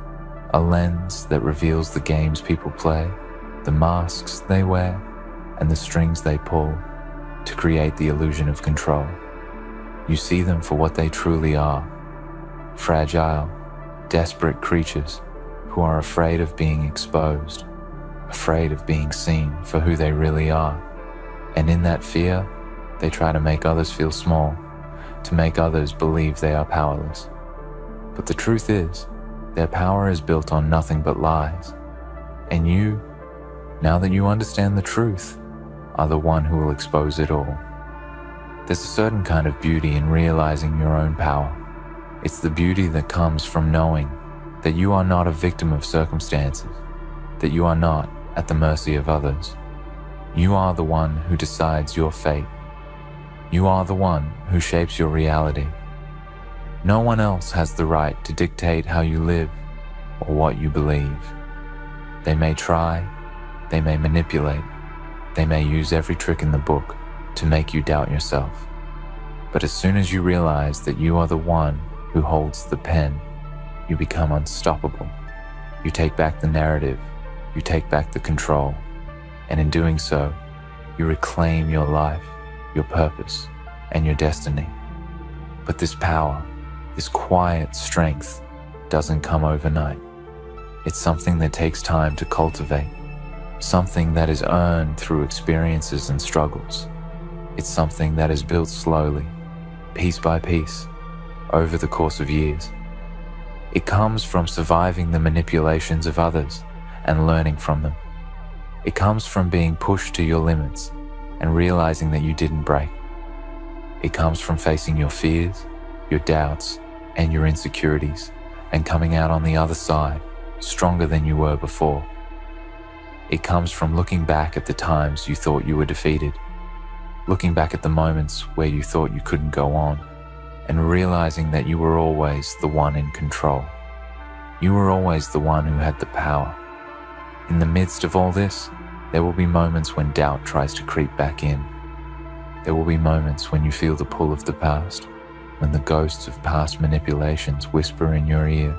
a lens that reveals the games people play, the masks they wear, and the strings they pull to create the illusion of control. You see them for what they truly are, fragile, desperate creatures who are afraid of being exposed, afraid of being seen for who they really are. And in that fear, they try to make others feel small, to make others believe they are powerless. But the truth is, their power is built on nothing but lies. And you, now that you understand the truth, are the one who will expose it all. There's a certain kind of beauty in realizing your own power. It's the beauty that comes from knowing that you are not a victim of circumstances, that you are not at the mercy of others. You are the one who decides your fate. You are the one who shapes your reality. No one else has the right to dictate how you live or what you believe. They may try, they may manipulate, they may use every trick in the book to make you doubt yourself. But as soon as you realize that you are the one who holds the pen, you become unstoppable. You take back the narrative, you take back the control, and in doing so, you reclaim your life, your purpose, and your destiny. But this power, this quiet strength, doesn't come overnight. It's something that takes time to cultivate, something that is earned through experiences and struggles. It's something that is built slowly, piece by piece, over the course of years. It comes from surviving the manipulations of others and learning from them. It comes from being pushed to your limits and realizing that you didn't break. It comes from facing your fears, your doubts, and your insecurities and coming out on the other side stronger than you were before. It comes from looking back at the times you thought you were defeated, looking back at the moments where you thought you couldn't go on, and realizing that you were always the one in control. You were always the one who had the power. In the midst of all this, there will be moments when doubt tries to creep back in. There will be moments when you feel the pull of the past, when the ghosts of past manipulations whisper in your ear,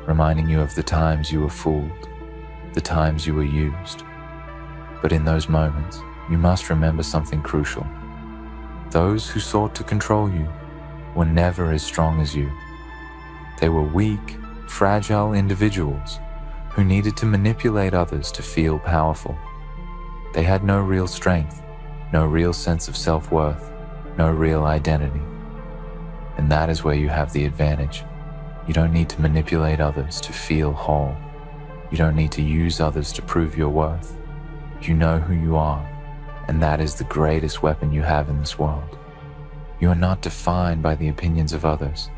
reminding you of the times you were fooled, the times you were used. But in those moments, you must remember something crucial. Those who sought to control you were never as strong as you. They were weak, fragile individuals who needed to manipulate others to feel powerful. They had no real strength, no real sense of self-worth, no real identity. And that is where you have the advantage. You don't need to manipulate others to feel whole. You don't need to use others to prove your worth. You know who you are, and that is the greatest weapon you have in this world. You are not defined by the opinions of others.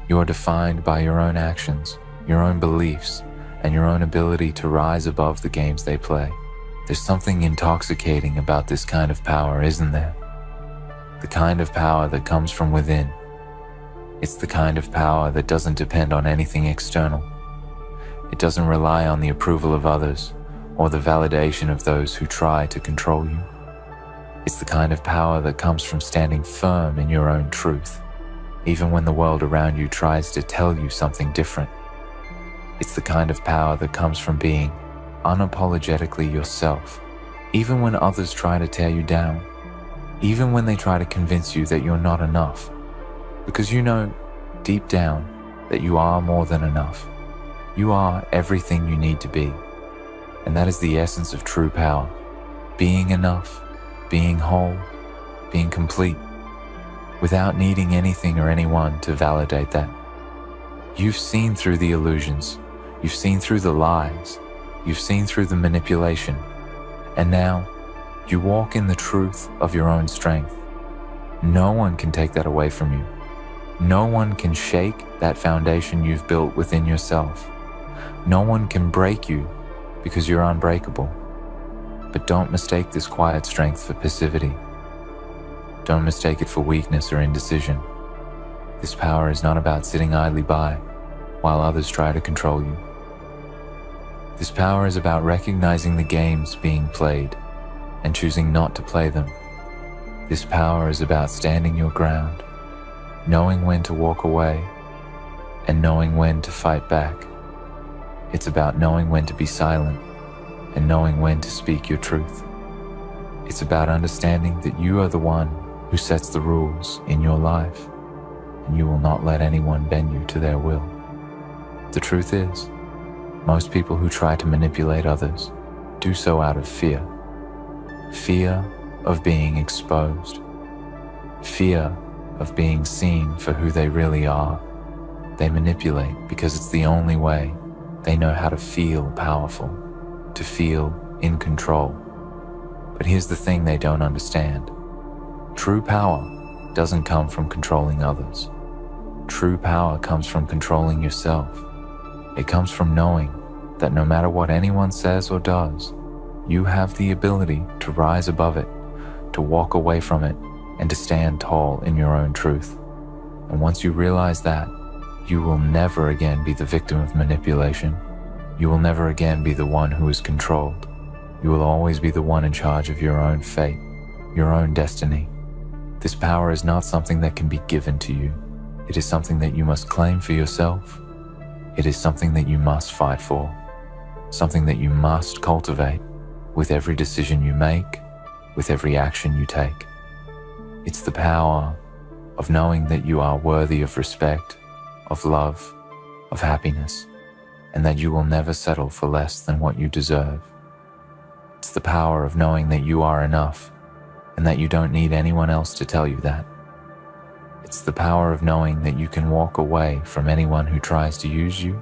You are defined by your own actions, your own beliefs, and your own ability to rise above the games they play. There's something intoxicating about this kind of power, isn't there? The kind of power that comes from within. It's the kind of power that doesn't depend on anything external. It doesn't rely on the approval of others or the validation of those who try to control you. It's the kind of power that comes from standing firm in your own truth, even when the world around you tries to tell you something different. It's the kind of power that comes from being unapologetically yourself, even when others try to tear you down, even when they try to convince you that you're not enough, because you know deep down that you are more than enough. You are everything you need to be, and that is the essence of true power, being enough, being whole, being complete, without needing anything or anyone to validate that. You've seen through the illusions, you've seen through the lies, you've seen through the manipulation, and now you walk in the truth of your own strength. No one can take that away from you. No one can shake that foundation you've built within yourself. No one can break you because you're unbreakable. But don't mistake this quiet strength for passivity. Don't mistake it for weakness or indecision. This power is not about sitting idly by while others try to control you. This power is about recognizing the games being played and choosing not to play them. This power is about standing your ground, knowing when to walk away, and knowing when to fight back. It's about knowing when to be silent and knowing when to speak your truth. It's about understanding that you are the one who sets the rules in your life, and you will not let anyone bend you to their will. The truth is, most people who try to manipulate others do so out of fear. Fear of being exposed. Fear of being seen for who they really are. They manipulate because it's the only way they know how to feel powerful, to feel in control. But here's the thing they don't understand. True power doesn't come from controlling others. True power comes from controlling yourself. It comes from knowing that no matter what anyone says or does, you have the ability to rise above it, to walk away from it, and to stand tall in your own truth. And once you realize that, you will never again be the victim of manipulation. You will never again be the one who is controlled. You will always be the one in charge of your own fate, your own destiny. This power is not something that can be given to you. It is something that you must claim for yourself. It is something that you must fight for, something that you must cultivate with every decision you make, with every action you take. It's the power of knowing that you are worthy of respect, of love, of happiness, and that you will never settle for less than what you deserve. It's the power of knowing that you are enough and that you don't need anyone else to tell you that. It's the power of knowing that you can walk away from anyone who tries to use you,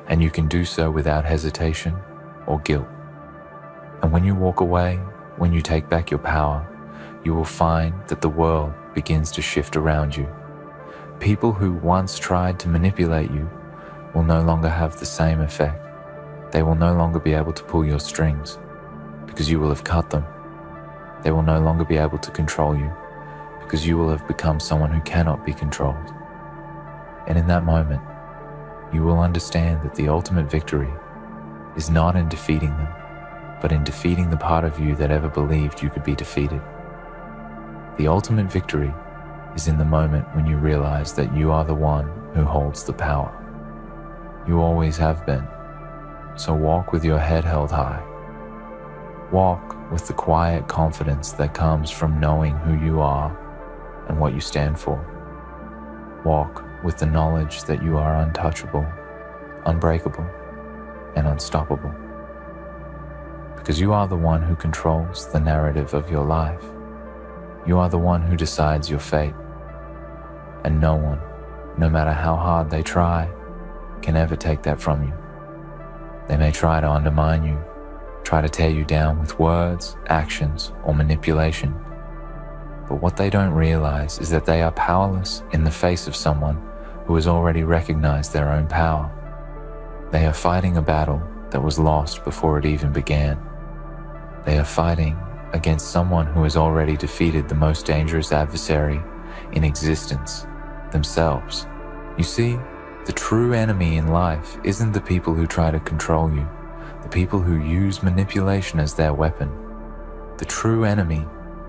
and you can do so without hesitation or guilt. And when you walk away, when you take back your power, you will find that the world begins to shift around you. People who once tried to manipulate you will no longer have the same effect. They will no longer be able to pull your strings because you will have cut them. They will no longer be able to control you because you will have become someone who cannot be controlled. And in that moment, you will understand that the ultimate victory is not in defeating them, but in defeating the part of you that ever believed you could be defeated. The ultimate victory is in the moment when you realize that you are the one who holds the power. You always have been. So walk with your head held high. Walk with the quiet confidence that comes from knowing who you are and what you stand for. Walk with the knowledge that you are untouchable, unbreakable, and unstoppable. Because you are the one who controls the narrative of your life. You are the one who decides your fate. And no one, no matter how hard they try, can ever take that from you. They may try to undermine you, try to tear you down with words, actions, or manipulation. But what they don't realize is that they are powerless in the face of someone who has already recognized their own power. They are fighting a battle that was lost before it even began. They are fighting against someone who has already defeated the most dangerous adversary in existence, themselves. You see, the true enemy in life isn't the people who try to control you, the people who use manipulation as their weapon. The true enemy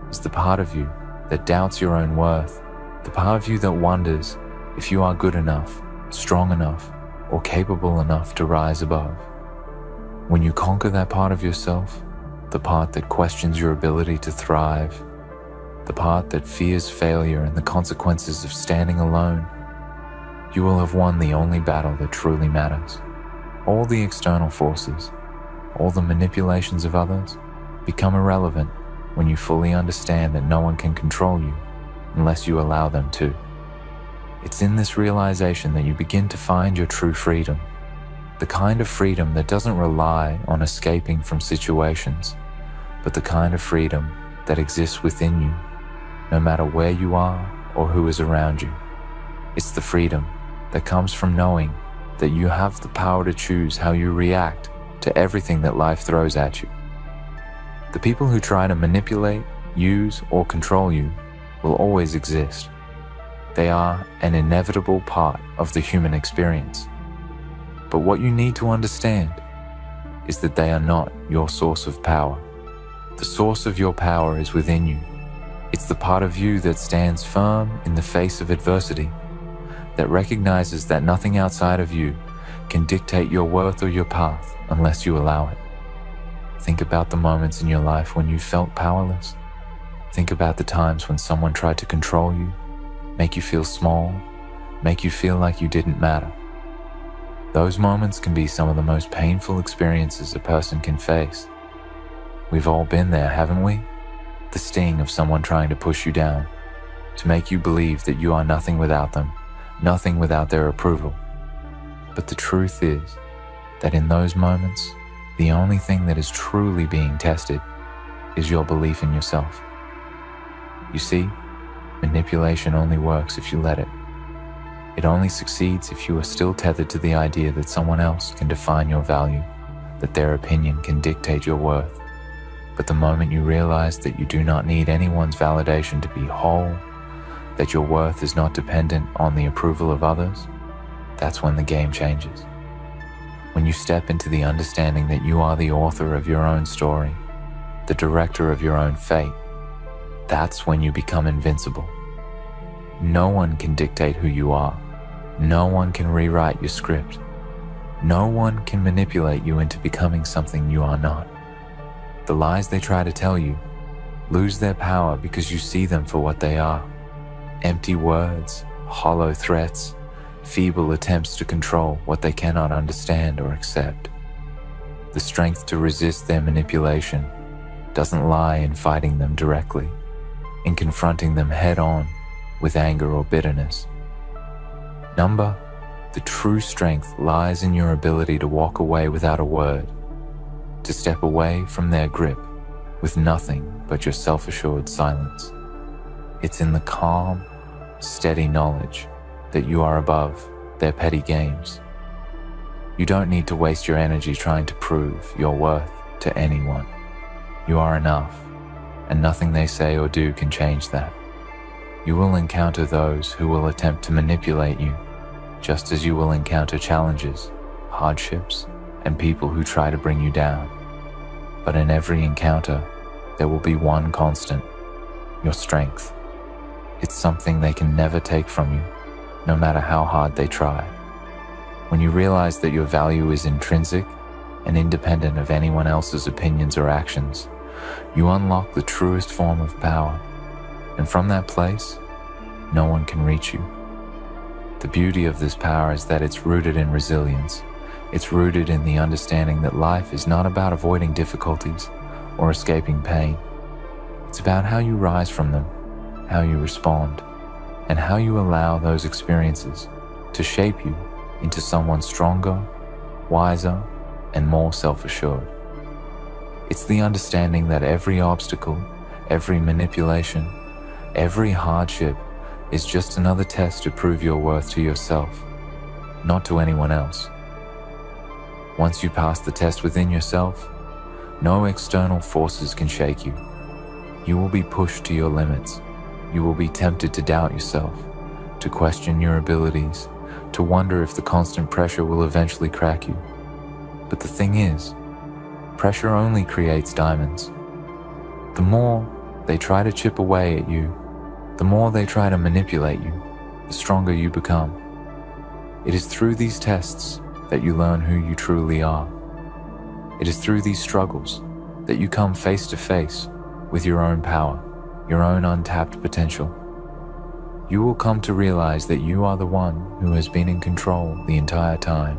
is the part of you that doubts your own worth, the part of you that wonders if you are good enough, strong enough, or capable enough to rise above. When you conquer that part of yourself, the part that questions your ability to thrive, the part that fears failure and the consequences of standing alone, you will have won the only battle that truly matters. All the external forces, all the manipulations of others, become irrelevant when you fully understand that no one can control you unless you allow them to. It's in this realization that you begin to find your true freedom, the kind of freedom that doesn't rely on escaping from situations, but the kind of freedom that exists within you, no matter where you are or who is around you. It's the freedom that comes from knowing that you have the power to choose how you react to everything that life throws at you. The people who try to manipulate, use, or control you will always exist. They are an inevitable part of the human experience. But what you need to understand is that they are not your source of power. The source of your power is within you. It's the part of you that stands firm in the face of adversity, that recognizes that nothing outside of you can dictate your worth or your path unless you allow it. Think about the moments in your life when you felt powerless. Think about the times when someone tried to control you, make you feel small, make you feel like you didn't matter. Those moments can be some of the most painful experiences a person can face. We've all been there, haven't we? The sting of someone trying to push you down, to make you believe that you are nothing without them, nothing without their approval. But the truth is that in those moments, the only thing that is truly being tested is your belief in yourself. You see, manipulation only works if you let it. It only succeeds if you are still tethered to the idea that someone else can define your value, that their opinion can dictate your worth. But the moment you realize that you do not need anyone's validation to be whole, that your worth is not dependent on the approval of others, that's when the game changes. When you step into the understanding that you are the author of your own story, the director of your own fate, that's when you become invincible. No one can dictate who you are. No one can rewrite your script. No one can manipulate you into becoming something you are not. The lies they try to tell you lose their power because you see them for what they are. Empty words, hollow threats, feeble attempts to control what they cannot understand or accept. The strength to resist their manipulation doesn't lie in fighting them directly, in confronting them head-on with anger or bitterness. The true strength lies in your ability to walk away without a word, to step away from their grip with nothing but your self-assured silence. It's in the calm, steady knowledge that you are above their petty games. You don't need to waste your energy trying to prove your worth to anyone. You are enough, and nothing they say or do can change that. You will encounter those who will attempt to manipulate you, just as you will encounter challenges, hardships, and people who try to bring you down. But in every encounter, there will be one constant: your strength. It's something they can never take from you, no matter how hard they try. When you realize that your value is intrinsic and independent of anyone else's opinions or actions, you unlock the truest form of power. And from that place, no one can reach you. The beauty of this power is that it's rooted in resilience. It's rooted in the understanding that life is not about avoiding difficulties or escaping pain. It's about how you rise from them, how you respond, and how you allow those experiences to shape you into someone stronger, wiser, and more self-assured. It's the understanding that every obstacle, every manipulation, every hardship is just another test to prove your worth to yourself, not to anyone else. Once you pass the test within yourself, no external forces can shake you. You will be pushed to your limits. You will be tempted to doubt yourself, to question your abilities, to wonder if the constant pressure will eventually crack you. But the thing is, pressure only creates diamonds. The more they try to chip away at you, the more they try to manipulate you, the stronger you become. It is through these tests that you learn who you truly are. It is through these struggles that you come face to face with your own power, your own untapped potential. You will come to realize that you are the one who has been in control the entire time,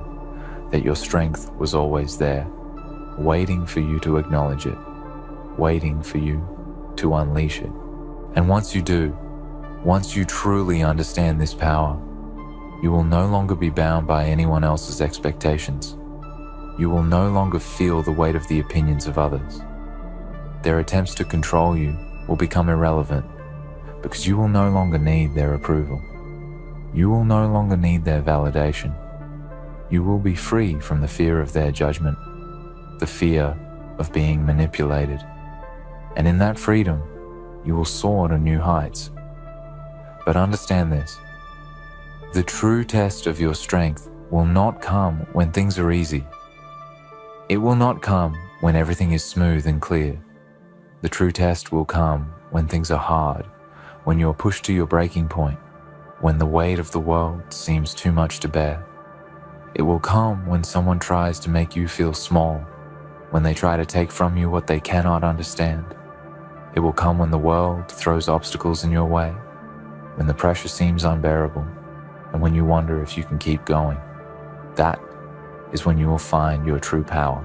that your strength was always there, waiting for you to acknowledge it, waiting for you to unleash it. And once you do, once you truly understand this power, you will no longer be bound by anyone else's expectations. You will no longer feel the weight of the opinions of others. Their attempts to control you will become irrelevant because you will no longer need their approval. You will no longer need their validation. You will be free from the fear of their judgment, the fear of being manipulated. And in that freedom, you will soar to new heights. But understand this: the true test of your strength will not come when things are easy. It will not come when everything is smooth and clear. The true test will come when things are hard, when you're pushed to your breaking point, when the weight of the world seems too much to bear. It will come when someone tries to make you feel small, when they try to take from you what they cannot understand. It will come when the world throws obstacles in your way, when the pressure seems unbearable, and when you wonder if you can keep going. That is when you will find your true power.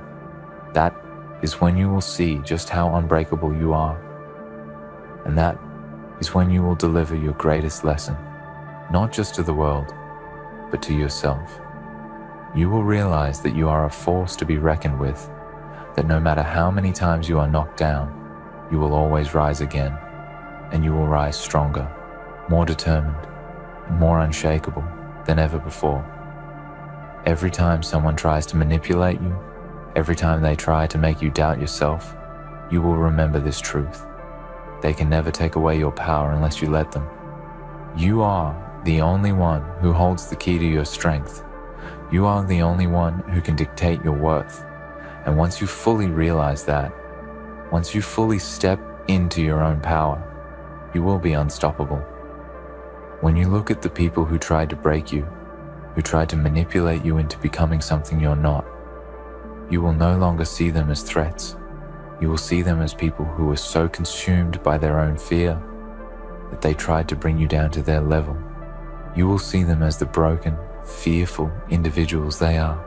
That is when you will see just how unbreakable you are. And that is when you will deliver your greatest lesson, not just to the world, but to yourself. You will realize that you are a force to be reckoned with, that no matter how many times you are knocked down, you will always rise again, and you will rise stronger, more determined, and more unshakable than ever before. Every time someone tries to manipulate you, every time they try to make you doubt yourself, you will remember this truth. They can never take away your power unless you let them. You are the only one who holds the key to your strength. You are the only one who can dictate your worth. And once you fully realize that, once you fully step into your own power, you will be unstoppable. When you look at the people who tried to break you, who tried to manipulate you into becoming something you're not, you will no longer see them as threats. You will see them as people who were so consumed by their own fear that they tried to bring you down to their level. You will see them as the broken, fearful individuals they are.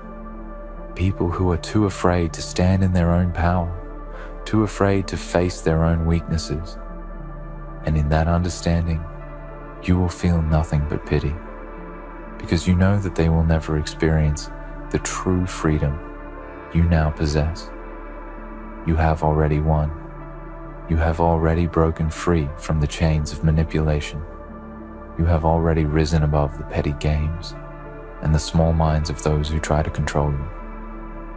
People who are too afraid to stand in their own power, too afraid to face their own weaknesses. And in that understanding, you will feel nothing but pity, because you know that they will never experience the true freedom you now possess. You have already won. You have already broken free from the chains of manipulation. You have already risen above the petty games and the small minds of those who try to control you.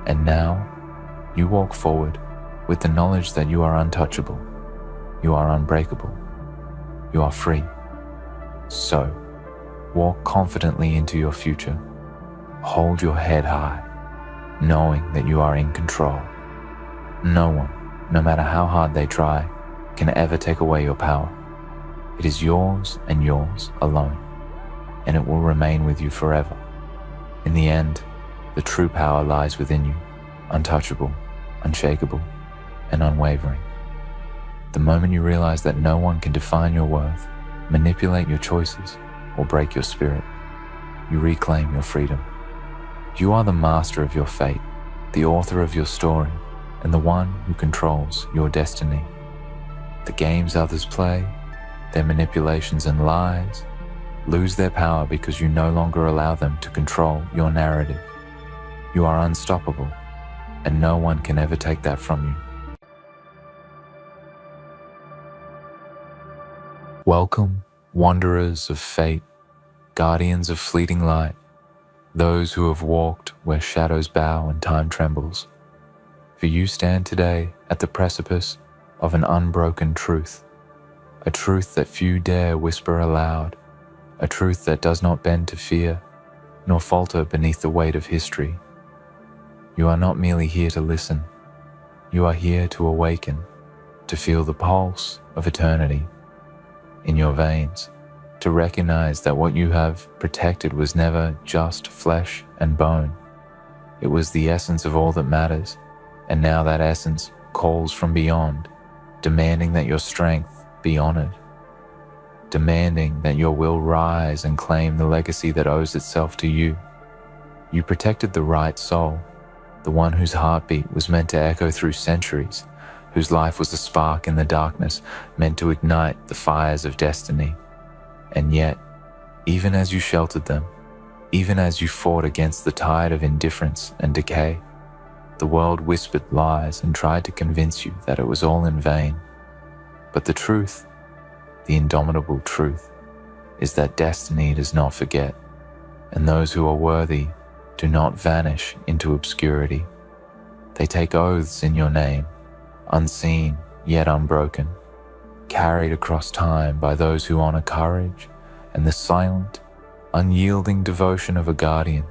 And now, you walk forward with the knowledge that you are untouchable, you are unbreakable, you are free. So, walk confidently into your future. Hold your head high, knowing that you are in control. No one, no matter how hard they try, can ever take away your power. It is yours and yours alone, and it will remain with you forever. In the end, the true power lies within you, untouchable, unshakable, and unwavering. The moment you realize that no one can define your worth, manipulate your choices, or break your spirit, you reclaim your freedom. You are the master of your fate, the author of your story, and the one who controls your destiny. The games others play, their manipulations and lies, lose their power because you no longer allow them to control your narrative. You are unstoppable, and no one can ever take that from you. Welcome, wanderers of fate, guardians of fleeting light, those who have walked where shadows bow and time trembles. For you stand today at the precipice of an unbroken truth, a truth that few dare whisper aloud, a truth that does not bend to fear, nor falter beneath the weight of history. You are not merely here to listen, you are here to awaken, to feel the pulse of eternity in your veins, to recognize that what you have protected was never just flesh and bone. It was the essence of all that matters, and now that essence calls from beyond, demanding that your strength be honored, demanding that your will rise and claim the legacy that owes itself to you. You protected the right soul, the one whose heartbeat was meant to echo through centuries, whose life was a spark in the darkness meant to ignite the fires of destiny. And yet, even as you sheltered them, even as you fought against the tide of indifference and decay, the world whispered lies and tried to convince you that it was all in vain. But the truth, the indomitable truth, is that destiny does not forget, and those who are worthy do not vanish into obscurity. They take oaths in your name, unseen yet unbroken, carried across time by those who honor courage and the silent, unyielding devotion of a guardian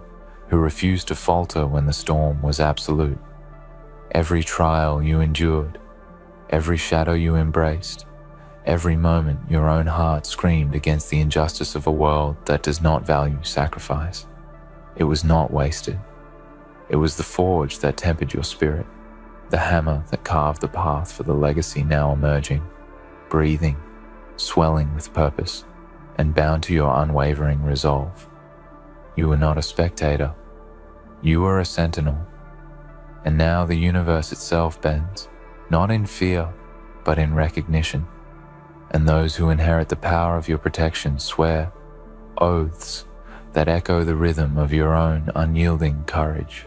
who refused to falter when the storm was absolute. Every trial you endured, every shadow you embraced, Every moment your own heart screamed against the injustice of a world that does not value sacrifice. It was not wasted. It was the forge that tempered your spirit, the hammer that carved the path for the legacy now emerging, breathing, swelling with purpose, and bound to your unwavering resolve. You were not a spectator. You were a sentinel. And now the universe itself bends, not in fear, but in recognition. And those who inherit the power of your protection swear oaths that echo the rhythm of your own unyielding courage.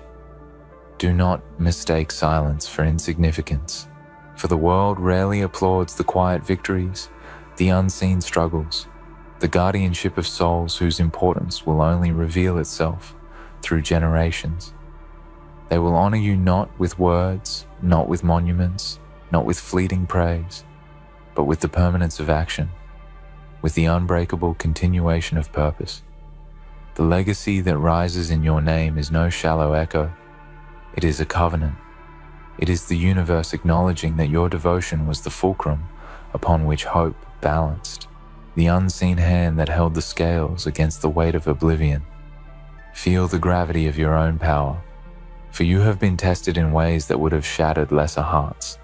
Do not mistake silence for insignificance, for the world rarely applauds the quiet victories, the unseen struggles, the guardianship of souls whose importance will only reveal itself through generations. They will honor you not with words, not with monuments, not with fleeting praise, but with the permanence of action, with the unbreakable continuation of purpose. The legacy that rises in your name is no shallow echo. It is a covenant. It is the universe acknowledging that your devotion was the fulcrum upon which hope balanced, the unseen hand that held the scales against the weight of oblivion. Feel the gravity of your own power, for you have been tested in ways that would have shattered lesser hearts.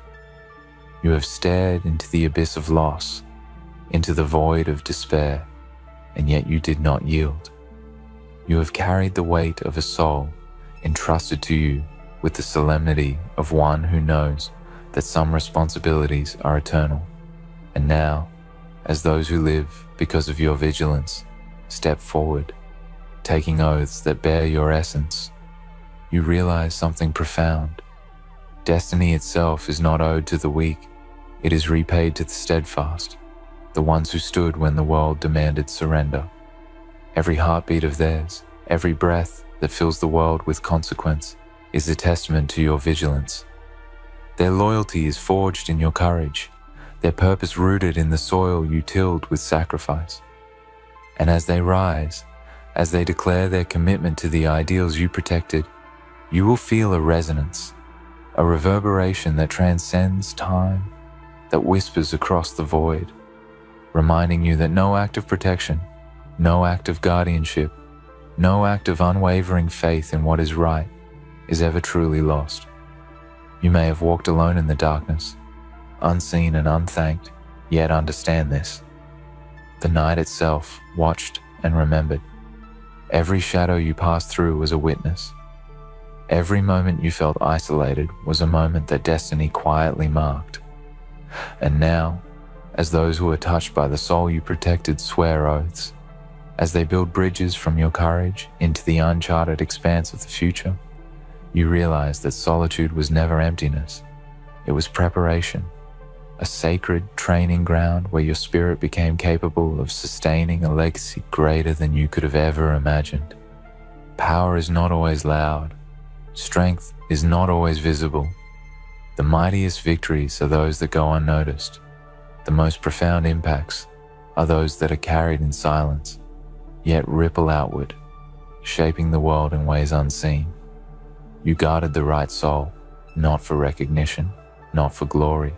You have stared into the abyss of loss, into the void of despair, and yet you did not yield. You have carried the weight of a soul entrusted to you with the solemnity of one who knows that some responsibilities are eternal. And now, as those who live because of your vigilance step forward, taking oaths that bear your essence, you realize something profound. Destiny itself is not owed to the weak. It is repaid to the steadfast, the ones who stood when the world demanded surrender. Every heartbeat of theirs, every breath that fills the world with consequence, is a testament to your vigilance. Their loyalty is forged in your courage, their purpose rooted in the soil you tilled with sacrifice. And as they rise, as they declare their commitment to the ideals you protected, you will feel a resonance, a reverberation that transcends time, that whispers across the void, reminding you that no act of protection, no act of guardianship, no act of unwavering faith in what is right is ever truly lost. You may have walked alone in the darkness, unseen and unthanked, yet understand this. The night itself watched and remembered. Every shadow you passed through was a witness. Every moment you felt isolated was a moment that destiny quietly marked. And now, as those who are touched by the soul you protected swear oaths, as they build bridges from your courage into the uncharted expanse of the future, you realize that solitude was never emptiness. It was preparation, a sacred training ground where your spirit became capable of sustaining a legacy greater than you could have ever imagined. Power is not always loud. Strength is not always visible. The mightiest victories are those that go unnoticed. The most profound impacts are those that are carried in silence, yet ripple outward, shaping the world in ways unseen. You guarded the right soul, not for recognition, not for glory,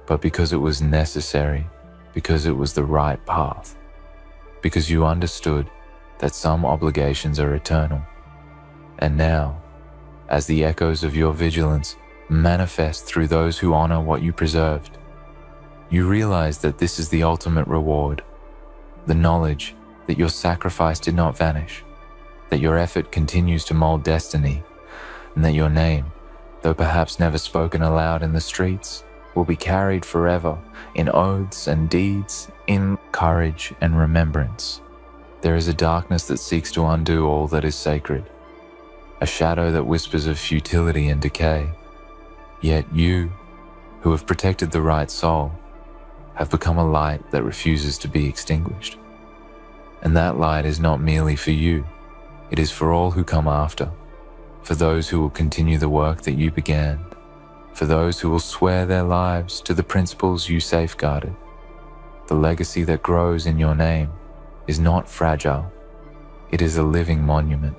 but because it was necessary, because it was the right path, because you understood that some obligations are eternal. And now, as the echoes of your vigilance manifest through those who honor what you preserved, you realize that this is the ultimate reward, the knowledge that your sacrifice did not vanish, that your effort continues to mold destiny, and that your name, though perhaps never spoken aloud in the streets, will be carried forever in oaths and deeds, in courage and remembrance. There is a darkness that seeks to undo all that is sacred, a shadow that whispers of futility and decay. Yet you, who have protected the right soul, have become a light that refuses to be extinguished. And that light is not merely for you, it is for all who come after, for those who will continue the work that you began, for those who will swear their lives to the principles you safeguarded. The legacy that grows in your name is not fragile. It is a living monument,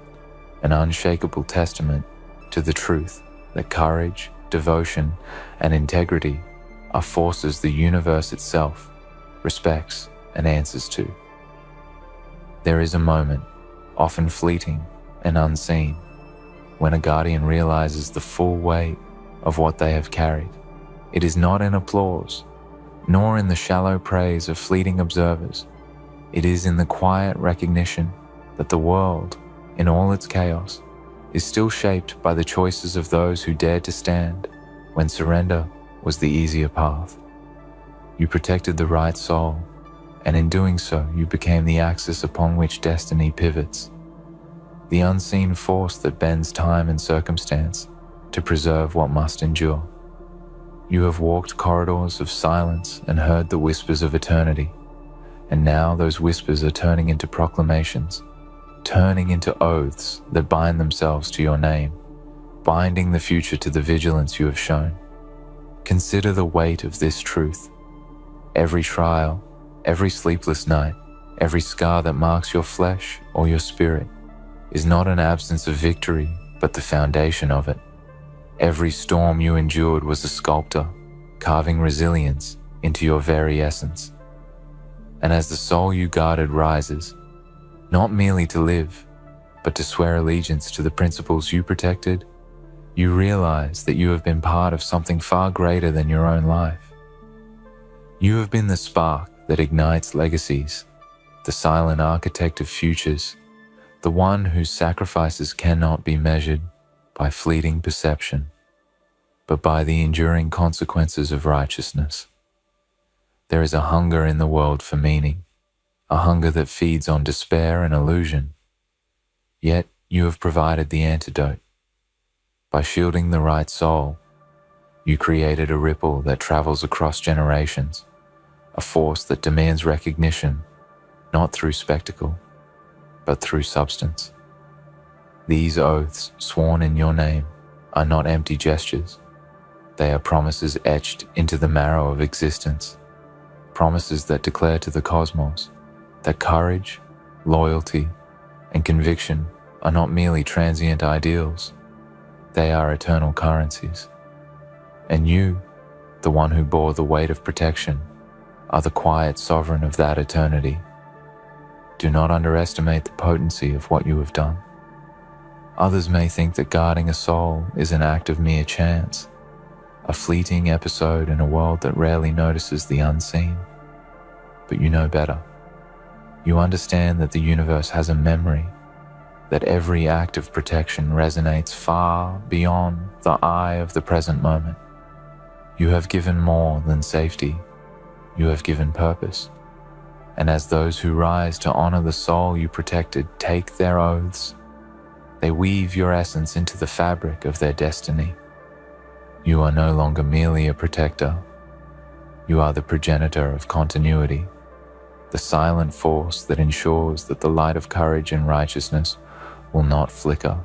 an unshakable testament to the truth that courage, devotion, and integrity are forces the universe itself respects, and answers to. There is a moment, often fleeting and unseen, when a guardian realizes the full weight of what they have carried. It is not in applause, nor in the shallow praise of fleeting observers. It is in the quiet recognition that the world, in all its chaos, is still shaped by the choices of those who dared to stand when surrender was the easier path. You protected the right soul, and in doing so, you became the axis upon which destiny pivots, the unseen force that bends time and circumstance to preserve what must endure. You have walked corridors of silence and heard the whispers of eternity, and now those whispers are turning into proclamations, turning into oaths that bind themselves to your name, binding the future to the vigilance you have shown. Consider the weight of this truth. Every trial, every sleepless night, every scar that marks your flesh or your spirit is not an absence of victory, but the foundation of it. Every storm you endured was a sculptor, carving resilience into your very essence. And as the soul you guarded rises, not merely to live, but to swear allegiance to the principles you protected, you realize that you have been part of something far greater than your own life. You have been the spark that ignites legacies, the silent architect of futures, the one whose sacrifices cannot be measured by fleeting perception, but by the enduring consequences of righteousness. There is a hunger in the world for meaning, a hunger that feeds on despair and illusion. Yet you have provided the antidote. By shielding the right soul, you created a ripple that travels across generations, a force that demands recognition, not through spectacle, but through substance. These oaths sworn in your name are not empty gestures. They are promises etched into the marrow of existence, promises that declare to the cosmos that courage, loyalty, and conviction are not merely transient ideals. They are eternal currencies. And you, the one who bore the weight of protection, are the quiet sovereign of that eternity. Do not underestimate the potency of what you have done. Others may think that guarding a soul is an act of mere chance, a fleeting episode in a world that rarely notices the unseen. But you know better. You understand that the universe has a memory, that every act of protection resonates far beyond the eye of the present moment. You have given more than safety. You have given purpose. And as those who rise to honor the soul you protected take their oaths, they weave your essence into the fabric of their destiny. You are no longer merely a protector. You are the progenitor of continuity, the silent force that ensures that the light of courage and righteousness will not flicker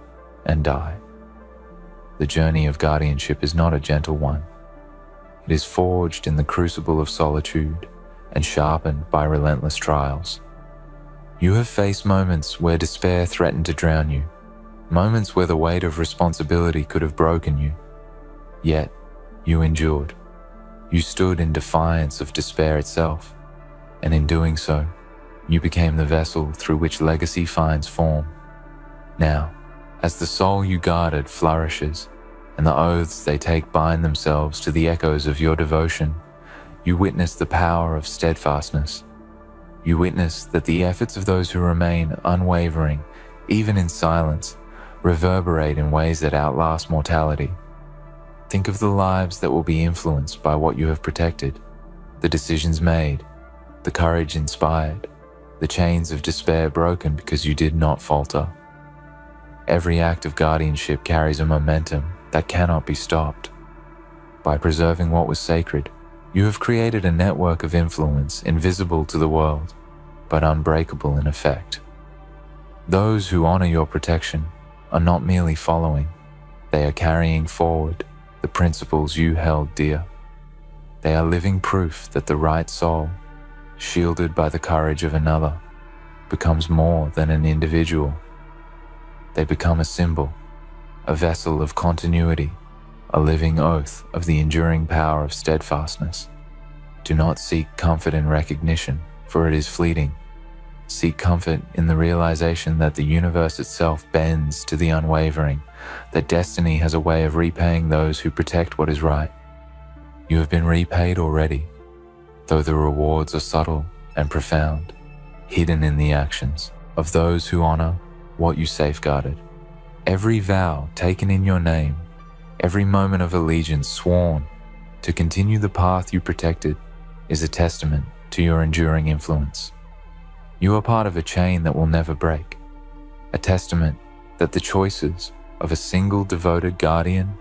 and die. The journey of guardianship is not a gentle one. It is forged in the crucible of solitude and sharpened by relentless trials. You have faced moments where despair threatened to drown you, moments where the weight of responsibility could have broken you. Yet, you endured. You stood in defiance of despair itself, and in doing so, you became the vessel through which legacy finds form. Now, as the soul you guarded flourishes, and the oaths they take bind themselves to the echoes of your devotion, you witness the power of steadfastness. You witness that the efforts of those who remain unwavering, even in silence, reverberate in ways that outlast mortality. Think of the lives that will be influenced by what you have protected, the decisions made, the courage inspired, the chains of despair broken because you did not falter. Every act of guardianship carries a momentum that cannot be stopped. By preserving what was sacred, you have created a network of influence invisible to the world, but unbreakable in effect. Those who honor your protection are not merely following, they are carrying forward the principles you held dear. They are living proof that the right soul, shielded by the courage of another, becomes more than an individual. They become a symbol, a vessel of continuity, a living oath of the enduring power of steadfastness. Do not seek comfort in recognition, for it is fleeting. Seek comfort in the realization that the universe itself bends to the unwavering, that destiny has a way of repaying those who protect what is right. You have been repaid already, though the rewards are subtle and profound, hidden in the actions of those who honor what you safeguarded. Every vow taken in your name, every moment of allegiance sworn to continue the path you protected, is a testament to your enduring influence. You are part of a chain that will never break, a testament that the choices of a single devoted guardian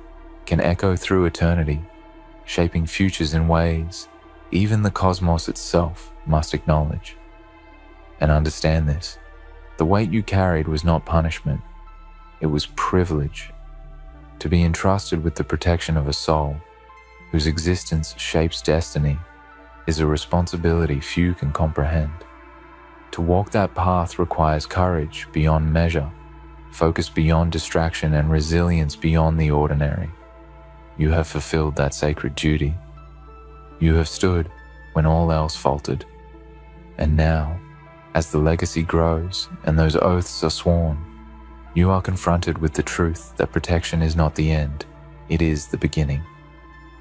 can echo through eternity, shaping futures in ways even the cosmos itself must acknowledge. And understand this, the weight you carried was not punishment, it was privilege. To be entrusted with the protection of a soul whose existence shapes destiny is a responsibility few can comprehend. To walk that path requires courage beyond measure, focus beyond distraction, and resilience beyond the ordinary. You have fulfilled that sacred duty. You have stood when all else faltered. And now, as the legacy grows and those oaths are sworn, you are confronted with the truth that protection is not the end, it is the beginning.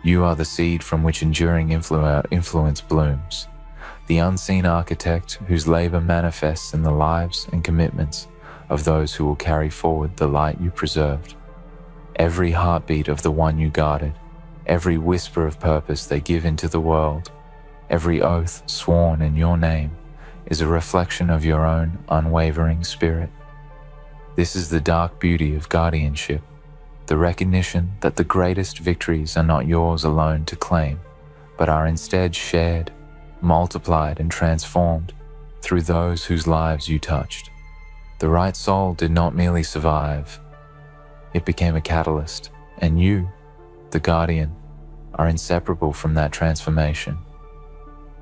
You are the seed from which enduring influence blooms, the unseen architect whose labor manifests in the lives and commitments of those who will carry forward the light you preserved. Every heartbeat of the one you guarded, every whisper of purpose they give into the world, every oath sworn in your name is a reflection of your own unwavering spirit. This is the dark beauty of guardianship, the recognition that the greatest victories are not yours alone to claim, but are instead shared, multiplied, and transformed through those whose lives you touched. The right soul did not merely survive, it became a catalyst, and you, the guardian, are inseparable from that transformation.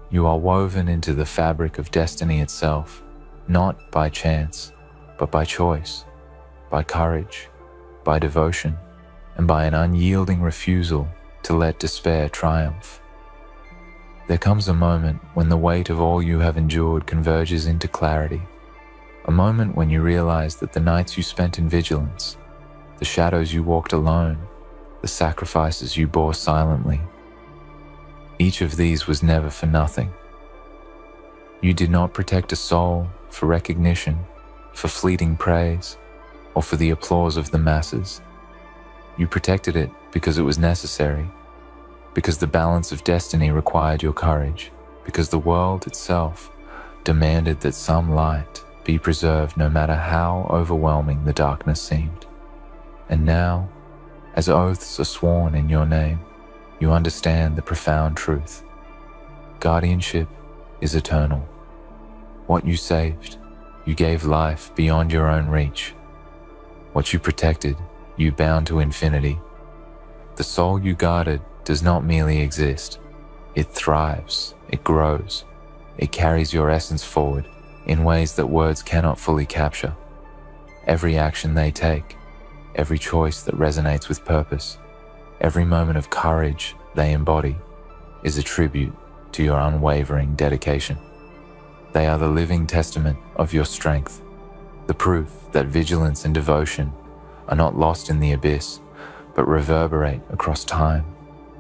You are woven into the fabric of destiny itself, not by chance, but by choice, by courage, by devotion, and by an unyielding refusal to let despair triumph. There comes a moment when the weight of all you have endured converges into clarity, a moment when you realize that the nights you spent in vigilance, the shadows you walked alone, the sacrifices you bore silently, each of these was never for nothing. You did not protect a soul for recognition, for fleeting praise, or for the applause of the masses. You protected it because it was necessary, because the balance of destiny required your courage, because the world itself demanded that some light be preserved no matter how overwhelming the darkness seemed. And now, as oaths are sworn in your name, you understand the profound truth. Guardianship is eternal. What you saved, you gave life beyond your own reach. What you protected, you bound to infinity. The soul you guarded does not merely exist. It thrives, it grows, it carries your essence forward in ways that words cannot fully capture. Every action they take, every choice that resonates with purpose, every moment of courage they embody is a tribute to your unwavering dedication. They are the living testament of your strength, the proof that vigilance and devotion are not lost in the abyss, but reverberate across time,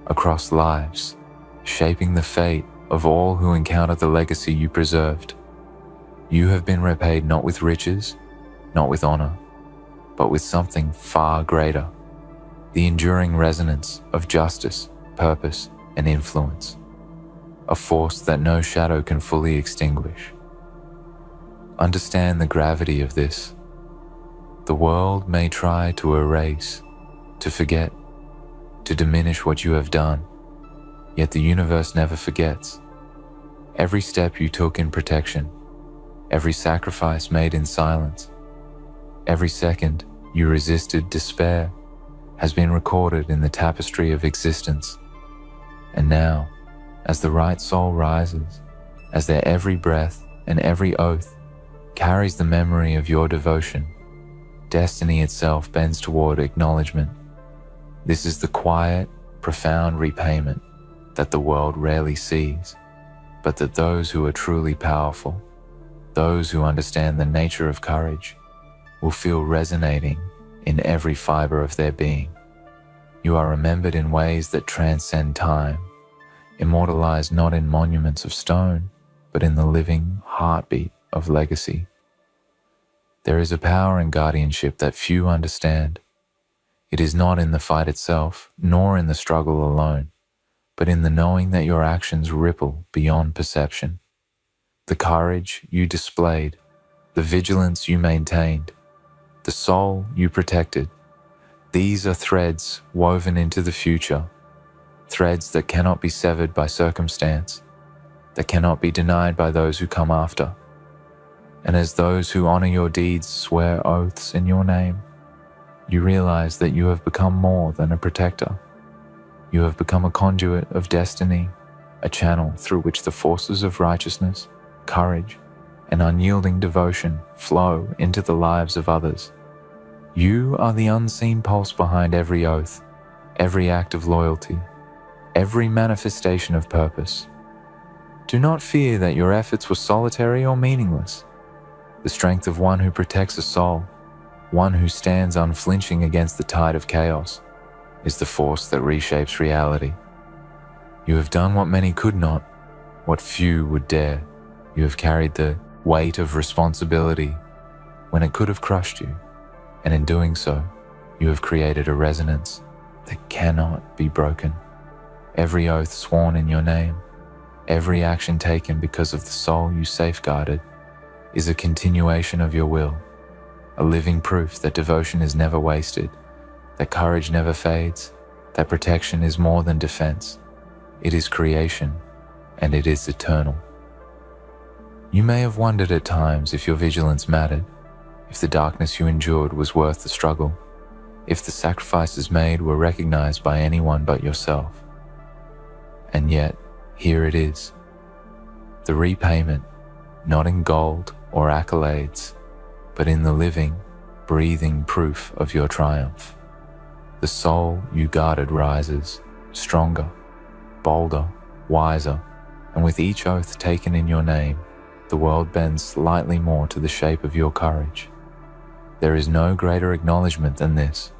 across lives, shaping the fate of all who encounter the legacy you preserved. You have been repaid not with riches, not with honor, but with something far greater, the enduring resonance of justice, purpose, and influence, a force that no shadow can fully extinguish. Understand the gravity of this. The world may try to erase, to forget, to diminish what you have done, yet the universe never forgets. Every step you took in protection, every sacrifice made in silence, every second you resisted despair has been recorded in the tapestry of existence. And now, as the right soul rises, as their every breath and every oath carries the memory of your devotion, destiny itself bends toward acknowledgement. This is the quiet, profound repayment that the world rarely sees, but that those who are truly powerful, those who understand the nature of courage, will feel resonating in every fiber of their being. You are remembered in ways that transcend time, immortalized not in monuments of stone, but in the living heartbeat of legacy. There is a power in guardianship that few understand. It is not in the fight itself, nor in the struggle alone, but in the knowing that your actions ripple beyond perception. The courage you displayed, the vigilance you maintained, the soul you protected, these are threads woven into the future, threads that cannot be severed by circumstance, that cannot be denied by those who come after. And as those who honor your deeds swear oaths in your name, you realize that you have become more than a protector. You have become a conduit of destiny, a channel through which the forces of righteousness, courage, and unyielding devotion flow into the lives of others. You are the unseen pulse behind every oath, every act of loyalty, every manifestation of purpose. Do not fear that your efforts were solitary or meaningless. The strength of one who protects a soul, one who stands unflinching against the tide of chaos, is the force that reshapes reality. You have done what many could not, what few would dare. You have carried the weight of responsibility when it could have crushed you, and in doing so, you have created a resonance that cannot be broken. Every oath sworn in your name, every action taken because of the soul you safeguarded, is a continuation of your will, a living proof that devotion is never wasted, that courage never fades, that protection is more than defense. It is creation, and it is eternal. You may have wondered at times if your vigilance mattered, if the darkness you endured was worth the struggle, if the sacrifices made were recognized by anyone but yourself. And yet, here it is. The repayment, not in gold or accolades, but in the living, breathing proof of your triumph. The soul you guarded rises, stronger, bolder, wiser, and with each oath taken in your name, the world bends slightly more to the shape of your courage. There is no greater acknowledgement than this.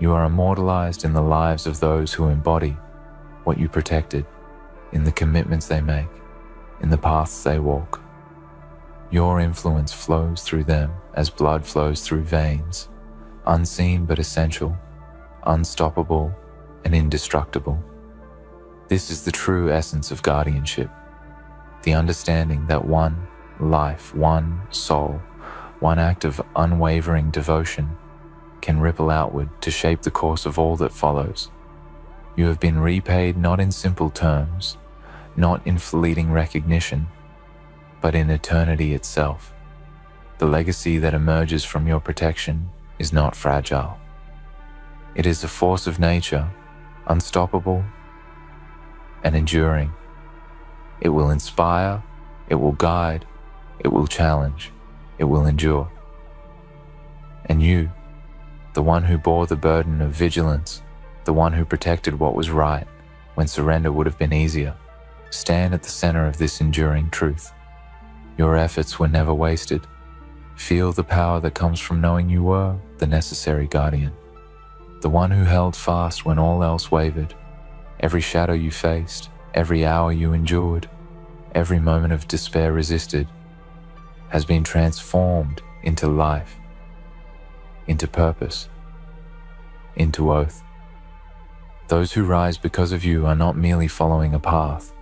You are immortalized in the lives of those who embody what you protected, in the commitments they make, in the paths they walk. Your influence flows through them as blood flows through veins, unseen but essential, unstoppable and indestructible. This is the true essence of guardianship, the understanding that one life, one soul, one act of unwavering devotion can ripple outward to shape the course of all that follows. You have been repaid not in simple terms, not in fleeting recognition, but in eternity itself. The legacy that emerges from your protection is not fragile. It is a force of nature, unstoppable and enduring. It will inspire, it will guide, it will challenge, it will endure. And you, the one who bore the burden of vigilance, the one who protected what was right when surrender would have been easier, stand at the center of this enduring truth. Your efforts were never wasted. Feel the power that comes from knowing you were the necessary guardian, the one who held fast when all else wavered. Every shadow you faced, every hour you endured, every moment of despair resisted, has been transformed into life, into purpose, into oath. Those who rise because of you are not merely following a path.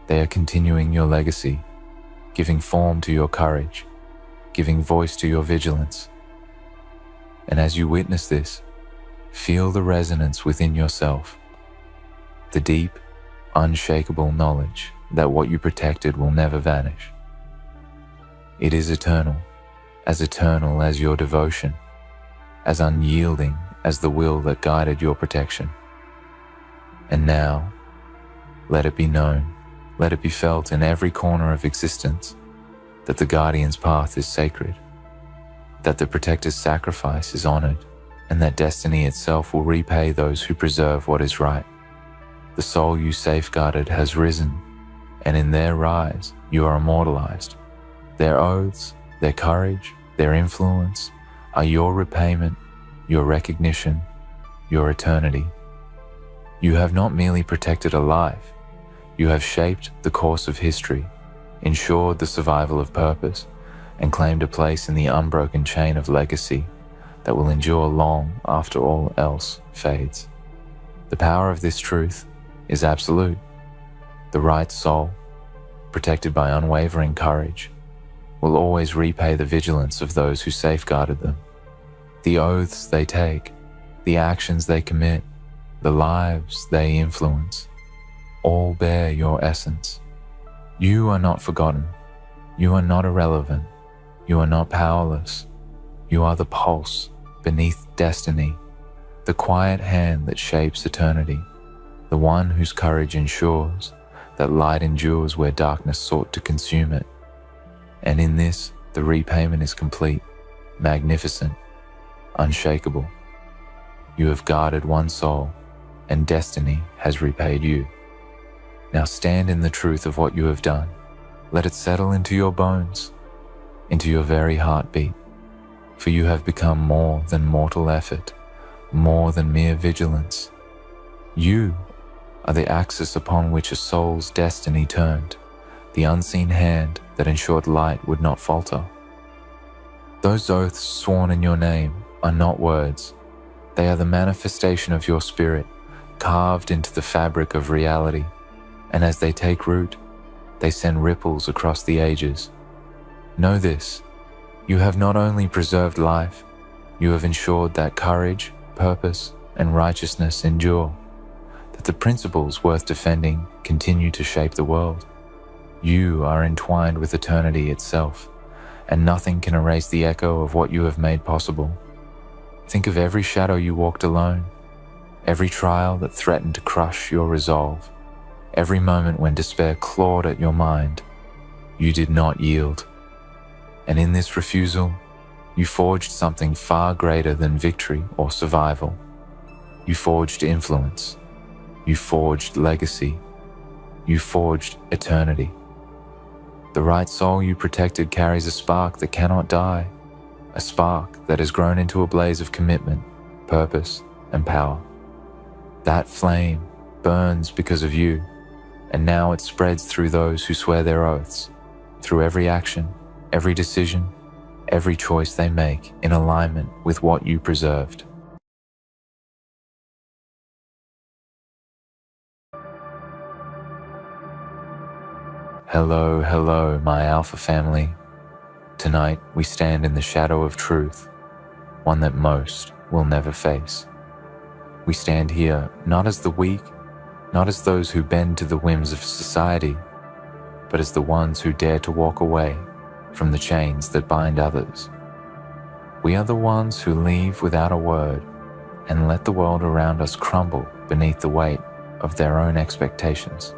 They are continuing your legacy, giving form to your courage, giving voice to your vigilance. And as you witness this, feel the resonance within yourself, the deep, unshakable knowledge that what you protected will never vanish. It is eternal as your devotion, as unyielding as the will that guided your protection. And now, let it be known, let it be felt in every corner of existence that the guardian's path is sacred, that the protector's sacrifice is honored, and that destiny itself will repay those who preserve what is right. The soul you safeguarded has risen, and in their rise you are immortalized. Their oaths, their courage, their influence are your repayment, your recognition, your eternity. You have not merely protected a life, you have shaped the course of history, ensured the survival of purpose, and claimed a place in the unbroken chain of legacy that will endure long after all else fades. The power of this truth is absolute. The right soul, protected by unwavering courage, will always repay the vigilance of those who safeguarded them. The oaths they take, the actions they commit, the lives they influence, all bear your essence. You are not forgotten. You are not irrelevant. You are not powerless. You are the pulse beneath destiny, the quiet hand that shapes eternity, the one whose courage ensures that light endures where darkness sought to consume it. And in this, the repayment is complete, magnificent, unshakable. You have guarded one soul, and destiny has repaid you. Now stand in the truth of what you have done. Let it settle into your bones, into your very heartbeat, for you have become more than mortal effort, more than mere vigilance. You are the axis upon which a soul's destiny turned, the unseen hand that ensured light would not falter. Those oaths sworn in your name are not words. They are the manifestation of your spirit, carved into the fabric of reality, and as they take root, they send ripples across the ages. Know this, you have not only preserved life, you have ensured that courage, purpose, and righteousness endure, that the principles worth defending continue to shape the world. You are entwined with eternity itself, and nothing can erase the echo of what you have made possible. Think of every shadow you walked alone, every trial that threatened to crush your resolve, every moment when despair clawed at your mind. You did not yield. And in this refusal, you forged something far greater than victory or survival. You forged influence. You forged legacy. You forged eternity. The right soul you protected carries a spark that cannot die, a spark that has grown into a blaze of commitment, purpose, and power. That flame burns because of you, and now it spreads through those who swear their oaths, through every action, every decision, every choice they make in alignment with what you preserved. Hello, hello, my Alpha family. Tonight we stand in the shadow of truth, one that most will never face. We stand here not as the weak, not as those who bend to the whims of society, but as the ones who dare to walk away from the chains that bind others. We are the ones who leave without a word and let the world around us crumble beneath the weight of their own expectations.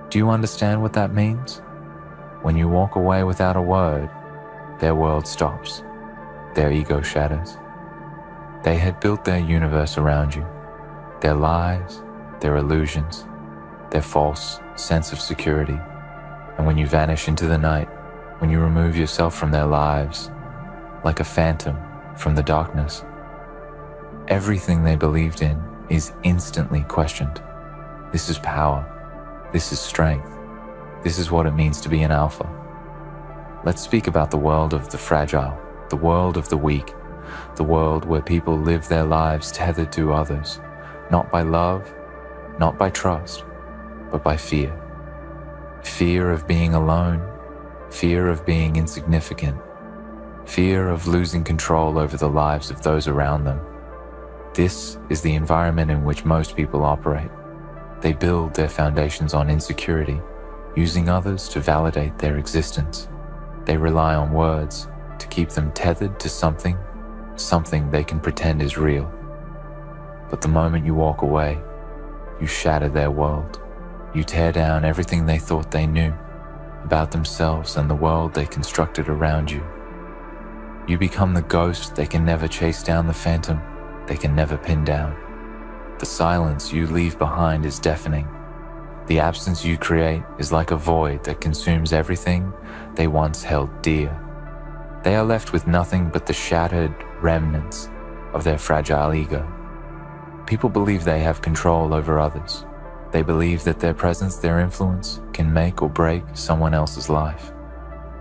Do you understand what that means? When you walk away without a word, their world stops, their ego shatters. They had built their universe around you, their lies, their illusions, their false sense of security. And when you vanish into the night, when you remove yourself from their lives, like a phantom from the darkness, everything they believed in is instantly questioned. This is power. This is strength. This is what it means to be an alpha. Let's speak about the world of the fragile, the world of the weak, the world where people live their lives tethered to others, not by love, not by trust, but by fear. Fear of being alone, fear of being insignificant, fear of losing control over the lives of those around them. This is the environment in which most people operate. They build their foundations on insecurity, using others to validate their existence. They rely on words to keep them tethered to something they can pretend is real. But the moment you walk away, you shatter their world. You tear down everything they thought they knew about themselves and the world they constructed around you. You become the ghost they can never chase down, the phantom they can never pin down. The silence you leave behind is deafening. The absence you create is like a void that consumes everything they once held dear. They are left with nothing but the shattered remnants of their fragile ego. People believe they have control over others. They believe that their presence, their influence, can make or break someone else's life.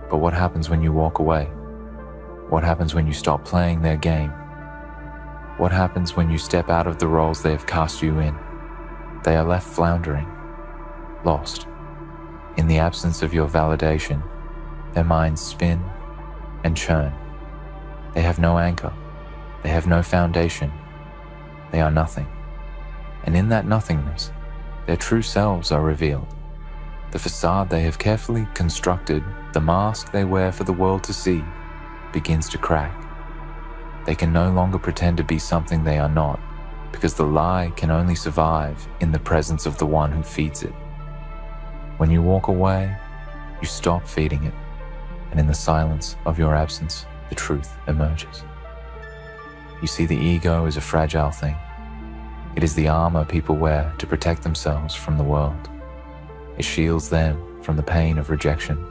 But what happens when you walk away? What happens when you stop playing their game? What happens when you step out of the roles they have cast you in? They are left floundering, lost. In the absence of your validation, their minds spin and churn. They have no anchor. They have no foundation. They are nothing. And in that nothingness, their true selves are revealed. The facade they have carefully constructed, the mask they wear for the world to see, begins to crack. They can no longer pretend to be something they are not, because the lie can only survive in the presence of the one who feeds it. When you walk away, you stop feeding it, and in the silence of your absence, the truth emerges. You see, the ego is a fragile thing. It is the armor people wear to protect themselves from the world. It shields them from the pain of rejection,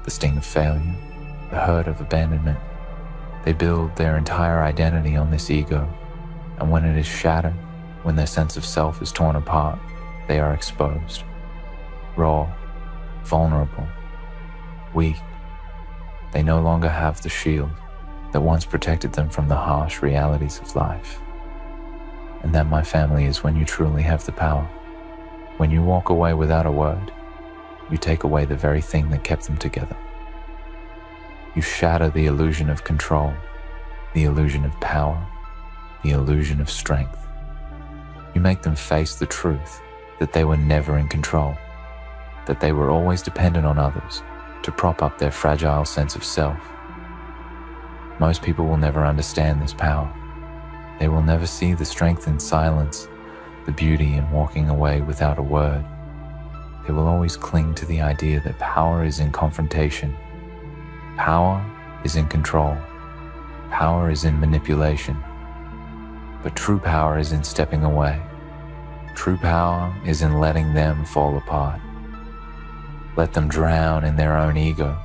the sting of failure, the hurt of abandonment. They build their entire identity on this ego, and when it is shattered, when their sense of self is torn apart, they are exposed, raw, vulnerable, weak. They no longer have the shield that once protected them from the harsh realities of life. And that, my family, is when you truly have the power. When you walk away without a word, you take away the very thing that kept them together. You shatter the illusion of control, the illusion of power, the illusion of strength. You make them face the truth that they were never in control, that they were always dependent on others to prop up their fragile sense of self. Most people will never understand this power. They will never see the strength in silence, the beauty in walking away without a word. They will always cling to the idea that power is in confrontation. Power is in control. Power is in manipulation. But true power is in stepping away. True power is in letting them fall apart. Let them drown in their own ego.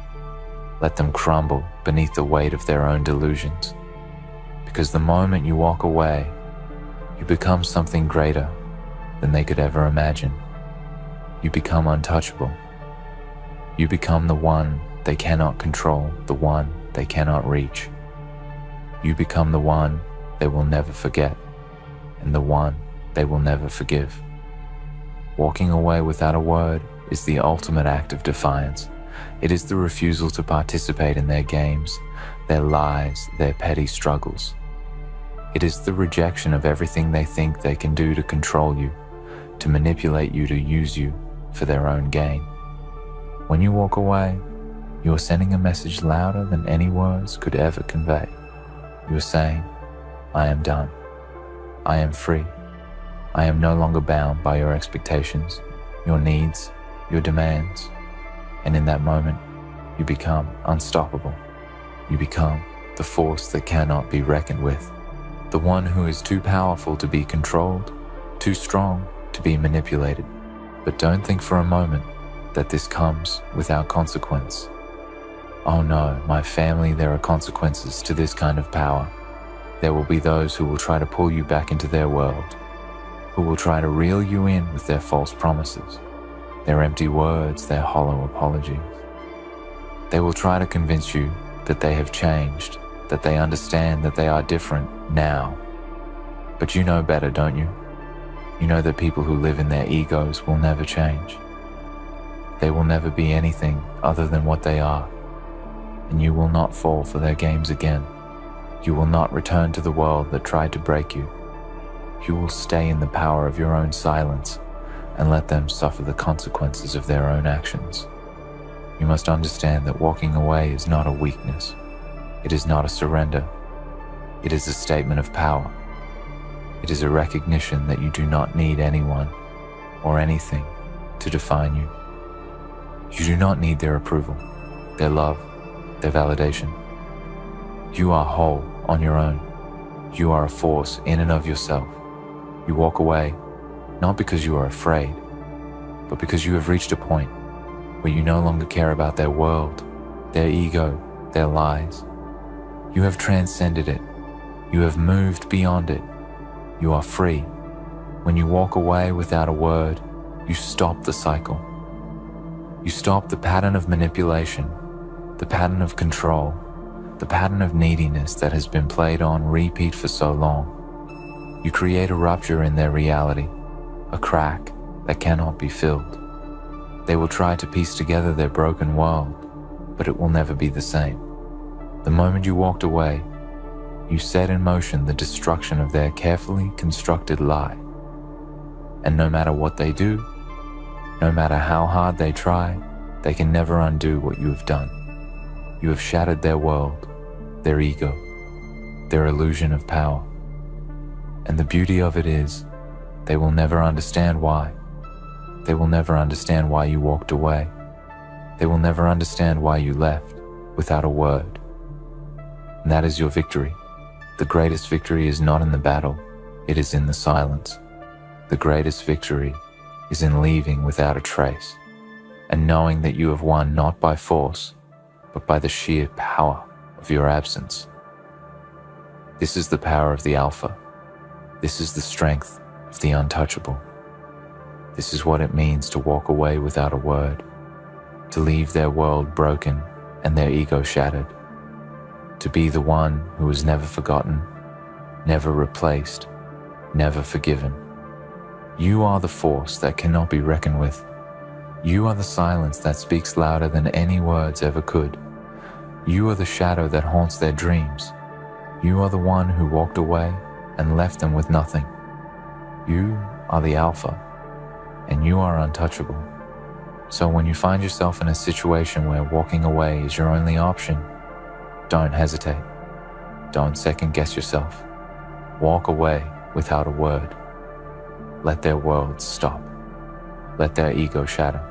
Let them crumble beneath the weight of their own delusions. Because the moment you walk away, you become something greater than they could ever imagine. You become untouchable. You become the one they cannot control, the one they cannot reach. You become the one they will never forget, and the one they will never forgive. Walking away without a word is the ultimate act of defiance. It is the refusal to participate in their games, their lies, their petty struggles. It is the rejection of everything they think they can do to control you, to manipulate you, to use you for their own gain. When you walk away, you are sending a message louder than any words could ever convey. You are saying, I am done. I am free. I am no longer bound by your expectations, your needs, your demands. And in that moment, you become unstoppable. You become the force that cannot be reckoned with. The one who is too powerful to be controlled, too strong to be manipulated. But don't think for a moment that this comes without consequence. Oh no, my family, there are consequences to this kind of power. There will be those who will try to pull you back into their world, who will try to reel you in with their false promises, their empty words, their hollow apologies. They will try to convince you that they have changed, that they understand that they are different now. But you know better, don't you? You know that people who live in their egos will never change. They will never be anything other than what they are. And you will not fall for their games again. You will not return to the world that tried to break you. You will stay in the power of your own silence and let them suffer the consequences of their own actions. You must understand that walking away is not a weakness. It is not a surrender. It is a statement of power. It is a recognition that you do not need anyone or anything to define you. You do not need their approval, their love, their validation. You are whole on your own. You are a force in and of yourself. You walk away, not because you are afraid, but because you have reached a point where you no longer care about their world, their ego, their lies. You have transcended it. You have moved beyond it. You are free. When you walk away without a word, you stop the cycle. You stop the pattern of manipulation, the pattern of control, the pattern of neediness that has been played on repeat for so long. You create a rupture in their reality, a crack that cannot be filled. They will try to piece together their broken world, but it will never be the same. The moment you walked away, you set in motion the destruction of their carefully constructed lie. And no matter what they do, no matter how hard they try, they can never undo what you have done. You have shattered their world, their ego, their illusion of power. And the beauty of it is, they will never understand why. They will never understand why you walked away. They will never understand why you left without a word. And that is your victory. The greatest victory is not in the battle, it is in the silence. The greatest victory is in leaving without a trace, and knowing that you have won not by force, but by the sheer power of your absence. This is the power of the Alpha. This is the strength of the untouchable. This is what it means to walk away without a word, to leave their world broken and their ego shattered, to be the one who is never forgotten, never replaced, never forgiven. You are the force that cannot be reckoned with. You are the silence that speaks louder than any words ever could. You are the shadow that haunts their dreams. You are the one who walked away and left them with nothing. You are the Alpha, and you are untouchable. So when you find yourself in a situation where walking away is your only option, don't hesitate. Don't second guess yourself. Walk away without a word. Let their worlds stop. Let their ego shatter.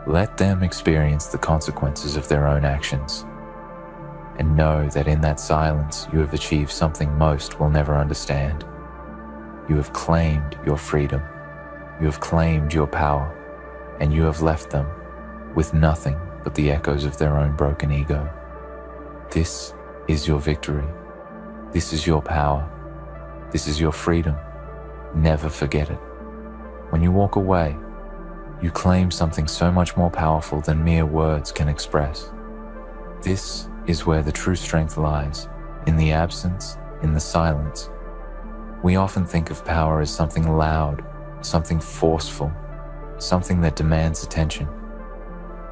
Let them experience the consequences of their own actions. And know that in that silence you have achieved something most will never understand. You have claimed your freedom. You have claimed your power. And you have left them with nothing but the echoes of their own broken ego. This is your victory. This is your power. This is your freedom. Never forget it. When you walk away, you claim something so much more powerful than mere words can express. This is where the true strength lies, in the absence, in the silence. We often think of power as something loud, something forceful, something that demands attention.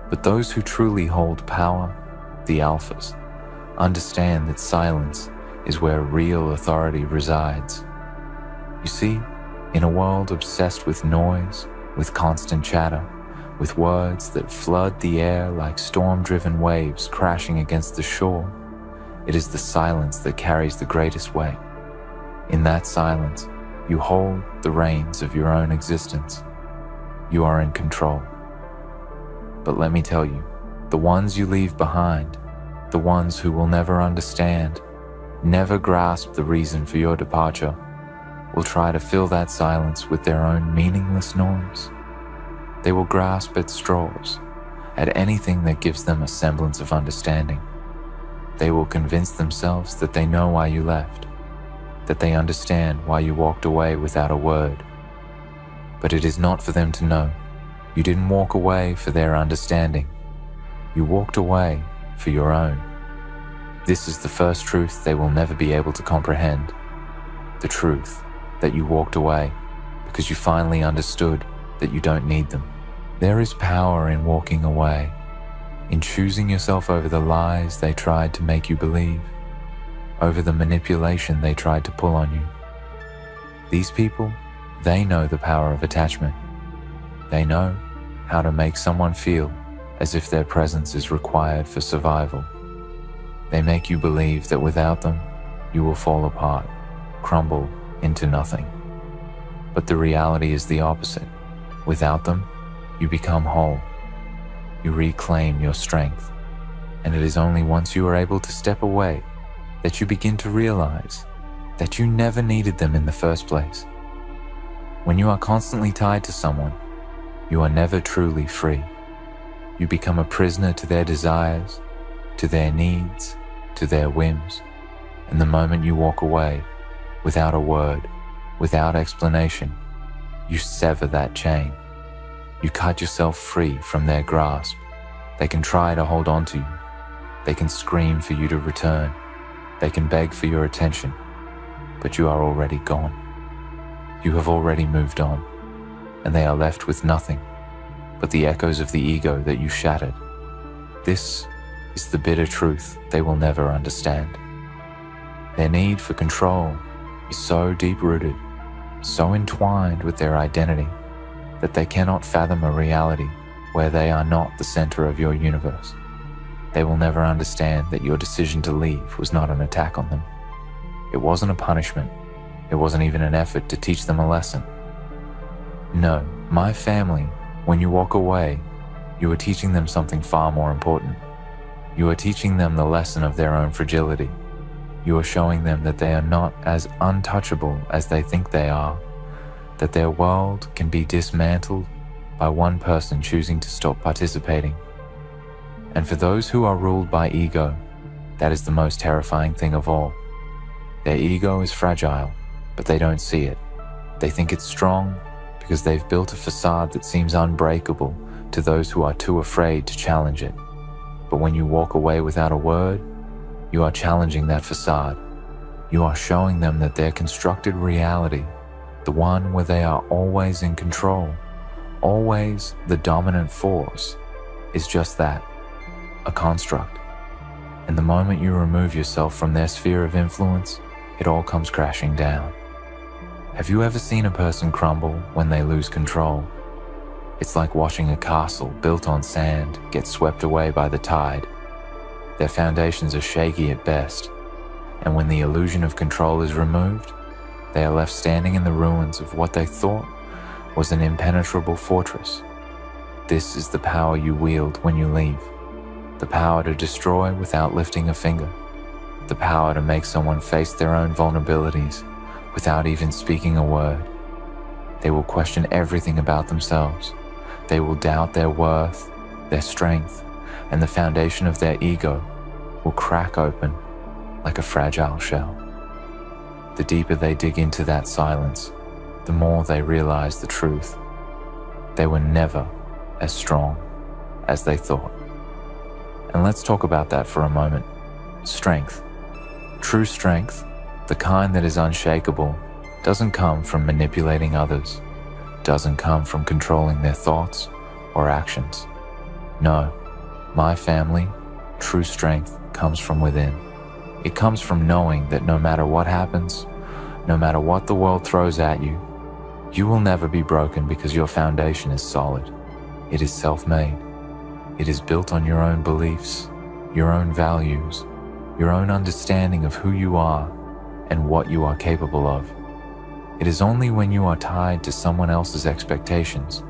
But those who truly hold power, the alphas, understand that silence is where real authority resides. You see, in a world obsessed with noise, with constant chatter, with words that flood the air like storm-driven waves crashing against the shore, it is the silence that carries the greatest weight. In that silence, you hold the reins of your own existence. You are in control. But let me tell you, the ones you leave behind, the ones who will never understand, never grasp the reason for your departure, will try to fill that silence with their own meaningless noise. They will grasp at straws, at anything that gives them a semblance of understanding. They will convince themselves that they know why you left, that they understand why you walked away without a word. But it is not for them to know. You didn't walk away for their understanding. You walked away for your own. This is the first truth they will never be able to comprehend. The truth that you walked away because you finally understood that you don't need them. There is power in walking away, in choosing yourself over the lies they tried to make you believe, over the manipulation they tried to pull on you. These people, they know the power of attachment. They know how to make someone feel as if their presence is required for survival. They make you believe that without them, you will fall apart, crumble into nothing. But the reality is the opposite. Without them, you become whole. You reclaim your strength. And it is only once you are able to step away that you begin to realize that you never needed them in the first place. When you are constantly tied to someone, you are never truly free. You become a prisoner to their desires, to their needs, to their whims. And the moment you walk away, without a word, without explanation, you sever that chain. You cut yourself free from their grasp. They can try to hold on to you. They can scream for you to return. They can beg for your attention, but you are already gone. You have already moved on, and they are left with nothing but the echoes of the ego that you shattered. This is the bitter truth they will never understand. Their need for control is so deep-rooted, so entwined with their identity, that they cannot fathom a reality where they are not the center of your universe. They will never understand that your decision to leave was not an attack on them. It wasn't a punishment. It wasn't even an effort to teach them a lesson. No, my family, when you walk away, you are teaching them something far more important. You are teaching them the lesson of their own fragility. You are showing them that they are not as untouchable as they think they are, that their world can be dismantled by one person choosing to stop participating. And for those who are ruled by ego, that is the most terrifying thing of all. Their ego is fragile, but they don't see it. They think it's strong because they've built a facade that seems unbreakable to those who are too afraid to challenge it. But when you walk away without a word, you are challenging that facade. You are showing them that their constructed reality, the one where they are always in control, always the dominant force, is just that, a construct. And the moment you remove yourself from their sphere of influence, it all comes crashing down. Have you ever seen a person crumble when they lose control? It's like watching a castle built on sand get swept away by the tide. Their foundations are shaky at best, and when the illusion of control is removed, they are left standing in the ruins of what they thought was an impenetrable fortress. This is the power you wield when you leave. The power to destroy without lifting a finger. The power to make someone face their own vulnerabilities without even speaking a word. They will question everything about themselves. They will doubt their worth, their strength, and the foundation of their ego will crack open like a fragile shell. The deeper they dig into that silence, the more they realize the truth. They were never as strong as they thought. And let's talk about that for a moment. Strength. True strength, the kind that is unshakable, doesn't come from manipulating others, doesn't come from controlling their thoughts or actions. No, my family, true strength comes from within. It comes from knowing that no matter what happens, no matter what the world throws at you, you will never be broken because your foundation is solid. It is self-made. It is built on your own beliefs, your own values, your own understanding of who you are and what you are capable of. It is only when you are tied to someone else's expectations,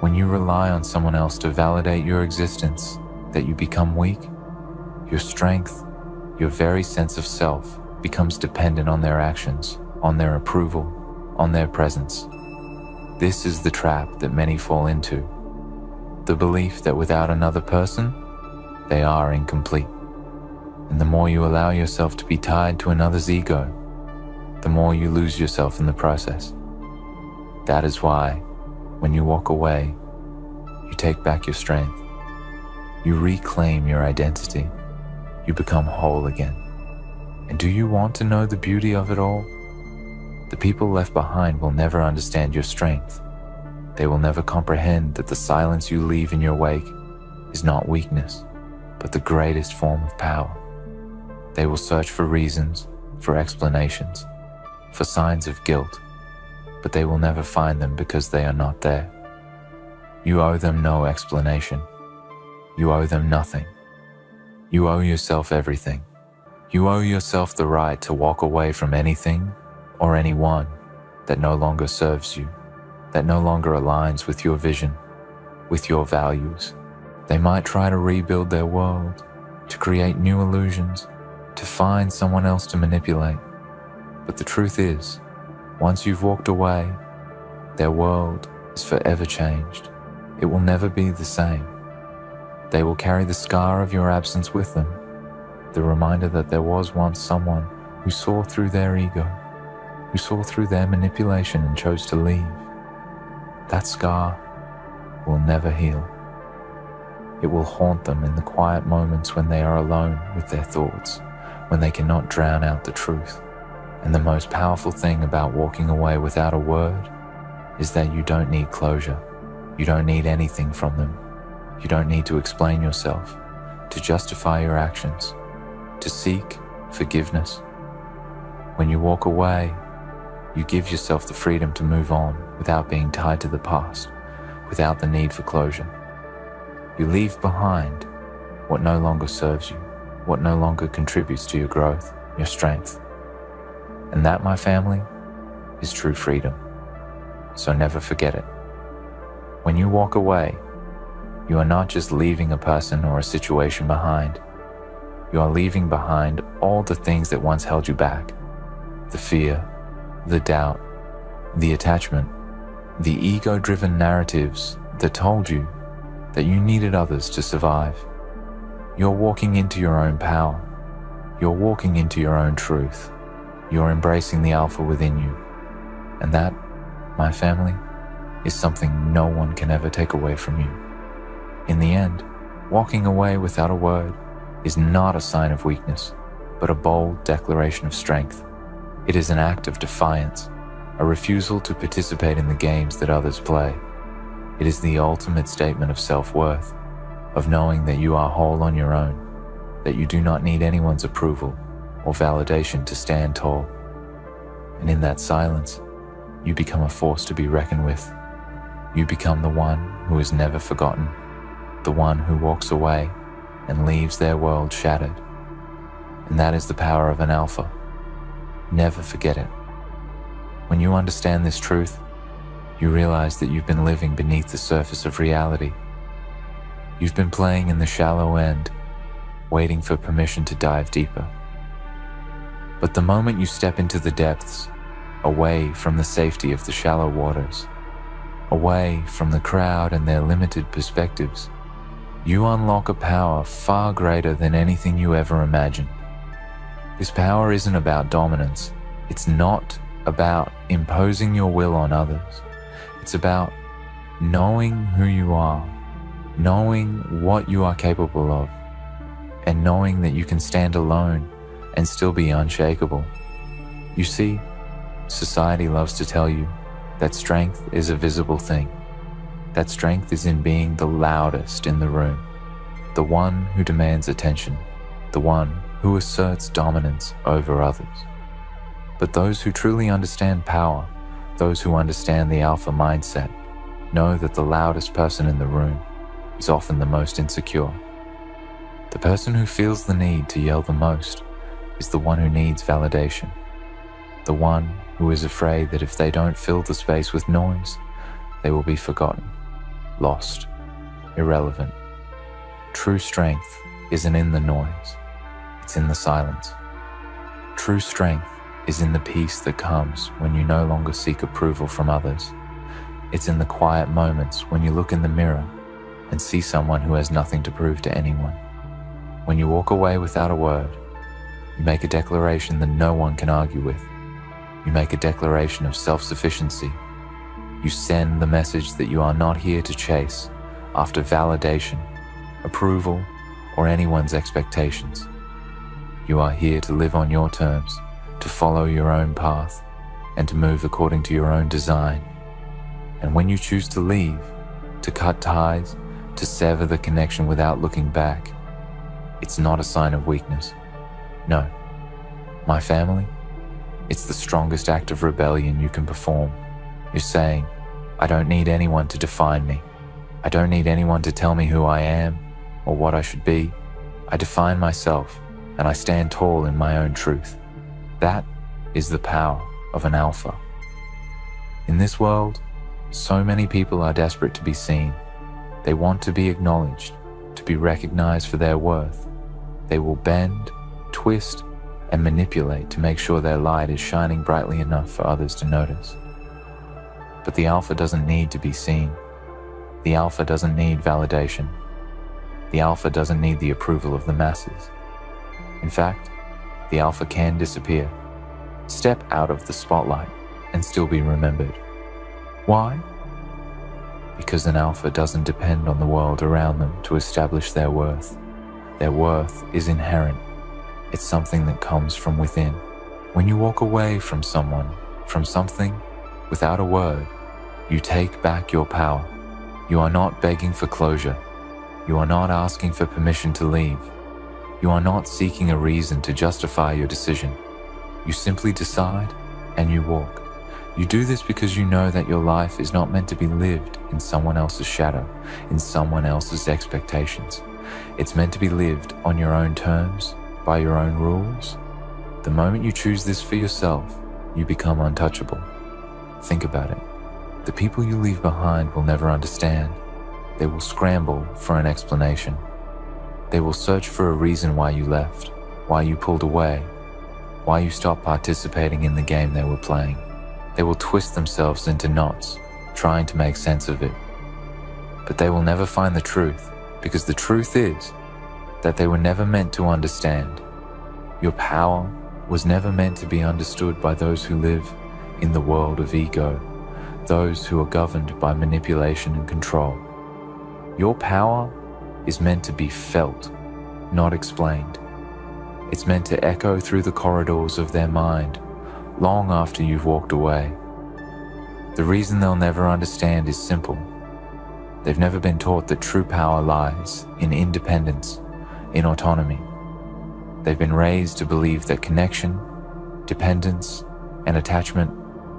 when you rely on someone else to validate your existence, that you become weak. Your strength, your very sense of self, becomes dependent on their actions, on their approval, on their presence. This is the trap that many fall into. The belief that without another person, they are incomplete. And the more you allow yourself to be tied to another's ego, the more you lose yourself in the process. That is why, when you walk away, you take back your strength. You reclaim your identity. You become whole again. And do you want to know the beauty of it all? The people left behind will never understand your strength. They will never comprehend that the silence you leave in your wake is not weakness, but the greatest form of power. They will search for reasons, for explanations, for signs of guilt, but they will never find them because they are not there. You owe them no explanation. You owe them nothing. You owe yourself everything. You owe yourself the right to walk away from anything or anyone that no longer serves you, that no longer aligns with your vision, with your values. They might try to rebuild their world, to create new illusions, to find someone else to manipulate. But the truth is, once you've walked away, Their world is forever changed. It will never be the same. They will carry the scar of your absence with them, the reminder that there was once someone who saw through their ego, who saw through their manipulation and chose to leave. That scar will never heal. It will haunt them in the quiet moments when they are alone with their thoughts, when they cannot drown out the truth. And the most powerful thing about walking away without a word is that you don't need closure. You don't need anything from them. You don't need to explain yourself, to justify your actions, to seek forgiveness. When you walk away, you give yourself the freedom to move on without being tied to the past, without the need for closure. You leave behind what no longer serves you, what no longer contributes to your growth, your strength. And that, my family, is true freedom. So never forget it. When you walk away, you are not just leaving a person or a situation behind. You are leaving behind all the things that once held you back. The fear, the doubt, the attachment, the ego-driven narratives that told you that you needed others to survive. You're walking into your own power. You're walking into your own truth. You're embracing the alpha within you. And that, my family, is something no one can ever take away from you. In the end, walking away without a word is not a sign of weakness, but a bold declaration of strength. It is an act of defiance, a refusal to participate in the games that others play. It is the ultimate statement of self-worth, of knowing that you are whole on your own, that you do not need anyone's approval or validation to stand tall. And in that silence, you become a force to be reckoned with. You become the one who is never forgotten, the one who walks away and leaves their world shattered. And that is the power of an alpha. Never forget it. When you understand this truth, you realize that you've been living beneath the surface of reality. You've been playing in the shallow end, waiting for permission to dive deeper. But the moment you step into the depths, away from the safety of the shallow waters, away from the crowd and their limited perspectives, you unlock a power far greater than anything you ever imagined. This power isn't about dominance. It's not about imposing your will on others. It's about knowing who you are, knowing what you are capable of, and knowing that you can stand alone and still be unshakable. You see, society loves to tell you that strength is a visible thing. That strength is in being the loudest in the room, the one who demands attention, the one who asserts dominance over others. But those who truly understand power, those who understand the alpha mindset, know that the loudest person in the room is often the most insecure. The person who feels the need to yell the most is the one who needs validation, the one who is afraid that if they don't fill the space with noise, they will be forgotten, lost, irrelevant. True strength isn't in the noise, it's in the silence. True strength is in the peace that comes when you no longer seek approval from others. It's in the quiet moments when you look in the mirror and see someone who has nothing to prove to anyone. When you walk away without a word, you make a declaration that no one can argue with. You make a declaration of self-sufficiency. You send the message that you are not here to chase after validation, approval, or anyone's expectations. You are here to live on your terms, to follow your own path, and to move according to your own design. And when you choose to leave, to cut ties, to sever the connection without looking back, it's not a sign of weakness. No, my family, it's the strongest act of rebellion you can perform. You're saying, I don't need anyone to define me. I don't need anyone to tell me who I am or what I should be. I define myself and I stand tall in my own truth. That is the power of an alpha. In this world, so many people are desperate to be seen. They want to be acknowledged, to be recognized for their worth. They will bend, twist, and manipulate to make sure their light is shining brightly enough for others to notice. But the alpha doesn't need to be seen. The alpha doesn't need validation. The alpha doesn't need the approval of the masses. In fact, the alpha can disappear, step out of the spotlight, and still be remembered. Why? Because an alpha doesn't depend on the world around them to establish their worth. Their worth is inherent. It's something that comes from within. When you walk away from someone, from something, without a word, you take back your power. You are not begging for closure. You are not asking for permission to leave. You are not seeking a reason to justify your decision. You simply decide and you walk. You do this because you know that your life is not meant to be lived in someone else's shadow, in someone else's expectations. It's meant to be lived on your own terms, by your own rules. The moment you choose this for yourself, you become untouchable. Think about it. The people you leave behind will never understand. They will scramble for an explanation. They will search for a reason why you left, why you pulled away, why you stopped participating in the game they were playing. They will twist themselves into knots, trying to make sense of it. But they will never find the truth, because the truth is that they were never meant to understand. Your power was never meant to be understood by those who live in the world of ego, those who are governed by manipulation and control. Your power is meant to be felt, not explained. It's meant to echo through the corridors of their mind long after you've walked away. The reason they'll never understand is simple. They've never been taught that true power lies in independence, in autonomy. They've been raised to believe that connection, dependence, and attachment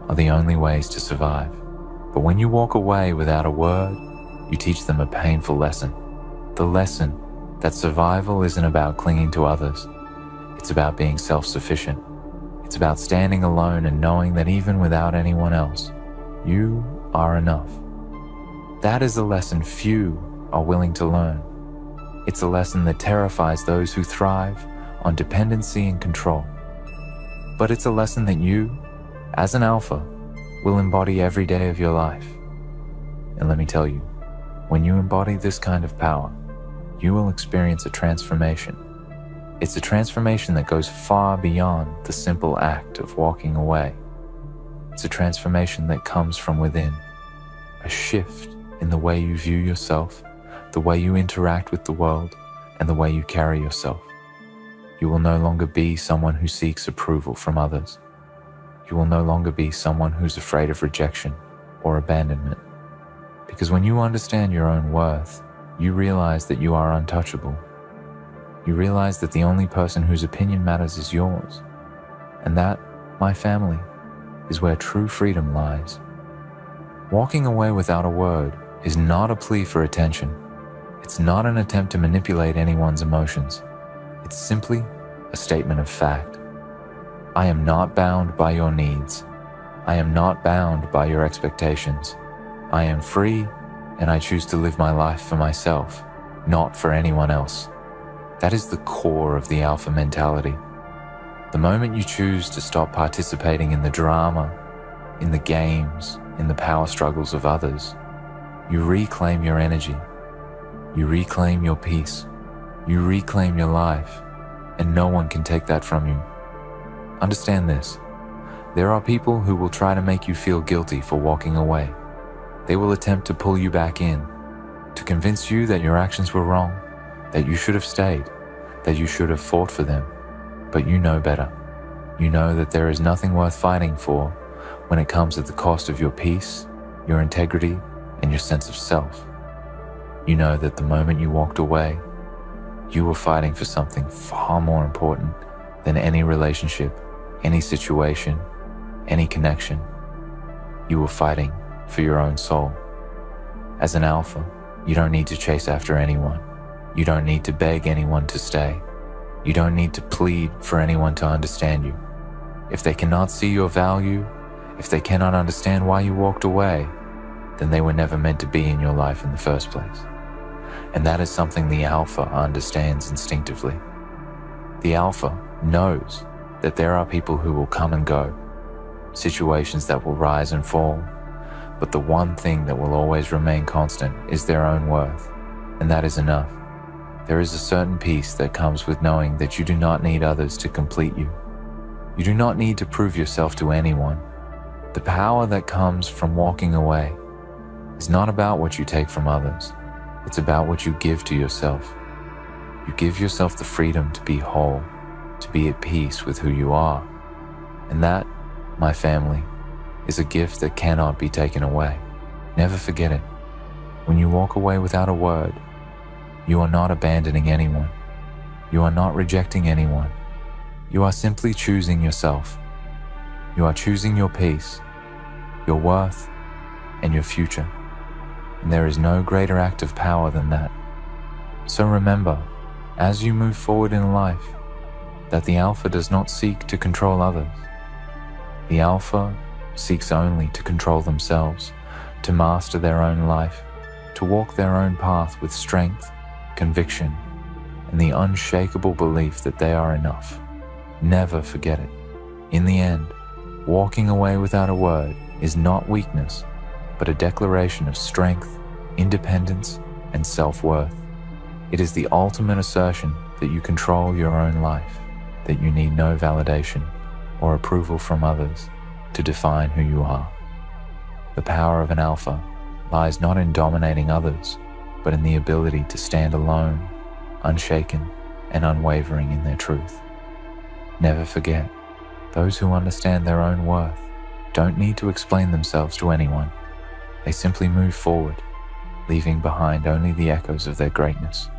are the only ways to survive. But when you walk away without a word, you teach them a painful lesson. The lesson that survival isn't about clinging to others. It's about being self-sufficient. It's about standing alone and knowing that even without anyone else, you are enough. That is a lesson few are willing to learn. It's a lesson that terrifies those who thrive on dependency and control. But it's a lesson that you, as an alpha, will embody every day of your life. And let me tell you, when you embody this kind of power, you will experience a transformation. It's a transformation that goes far beyond the simple act of walking away. It's a transformation that comes from within, a shift in the way you view yourself, the way you interact with the world, and the way you carry yourself. You will no longer be someone who seeks approval from others. You will no longer be someone who's afraid of rejection or abandonment. Because when you understand your own worth, you realize that you are untouchable. You realize that the only person whose opinion matters is yours. And that, my family, is where true freedom lies. Walking away without a word is not a plea for attention. It's not an attempt to manipulate anyone's emotions. It's simply a statement of fact. I am not bound by your needs. I am not bound by your expectations. I am free, and I choose to live my life for myself, not for anyone else. That is the core of the alpha mentality. The moment you choose to stop participating in the drama, in the games, in the power struggles of others, you reclaim your energy. You reclaim your peace. You reclaim your life, and no one can take that from you. Understand this. There are people who will try to make you feel guilty for walking away. They will attempt to pull you back in, to convince you that your actions were wrong, that you should have stayed, that you should have fought for them. But you know better. You know that there is nothing worth fighting for when it comes at the cost of your peace, your integrity, and your sense of self. You know that the moment you walked away, you were fighting for something far more important than any relationship, any situation, any connection. You were fighting for your own soul. As an alpha, you don't need to chase after anyone. You don't need to beg anyone to stay. You don't need to plead for anyone to understand you. If they cannot see your value, if they cannot understand why you walked away, then they were never meant to be in your life in the first place. And that is something the alpha understands instinctively. The alpha knows that there are people who will come and go, situations that will rise and fall, but the one thing that will always remain constant is their own worth, and that is enough. There is a certain peace that comes with knowing that you do not need others to complete you. You do not need to prove yourself to anyone. The power that comes from walking away is not about what you take from others. It's about what you give to yourself. You give yourself the freedom to be whole, to be at peace with who you are. And that, my family, is a gift that cannot be taken away. Never forget it. When you walk away without a word, you are not abandoning anyone. You are not rejecting anyone. You are simply choosing yourself. You are choosing your peace, your worth, and your future. And there is no greater act of power than that. So remember, as you move forward in life, that the Alpha does not seek to control others. The Alpha seeks only to control themselves, to master their own life, to walk their own path with strength, conviction, and the unshakable belief that they are enough. Never forget it. In the end, walking away without a word is not weakness, but a declaration of strength, independence, and self-worth. It is the ultimate assertion that you control your own life, that you need no validation or approval from others to define who you are. The power of an Alpha lies not in dominating others, but in the ability to stand alone, unshaken, and unwavering in their truth. Never forget, those who understand their own worth don't need to explain themselves to anyone. They simply move forward, leaving behind only the echoes of their greatness.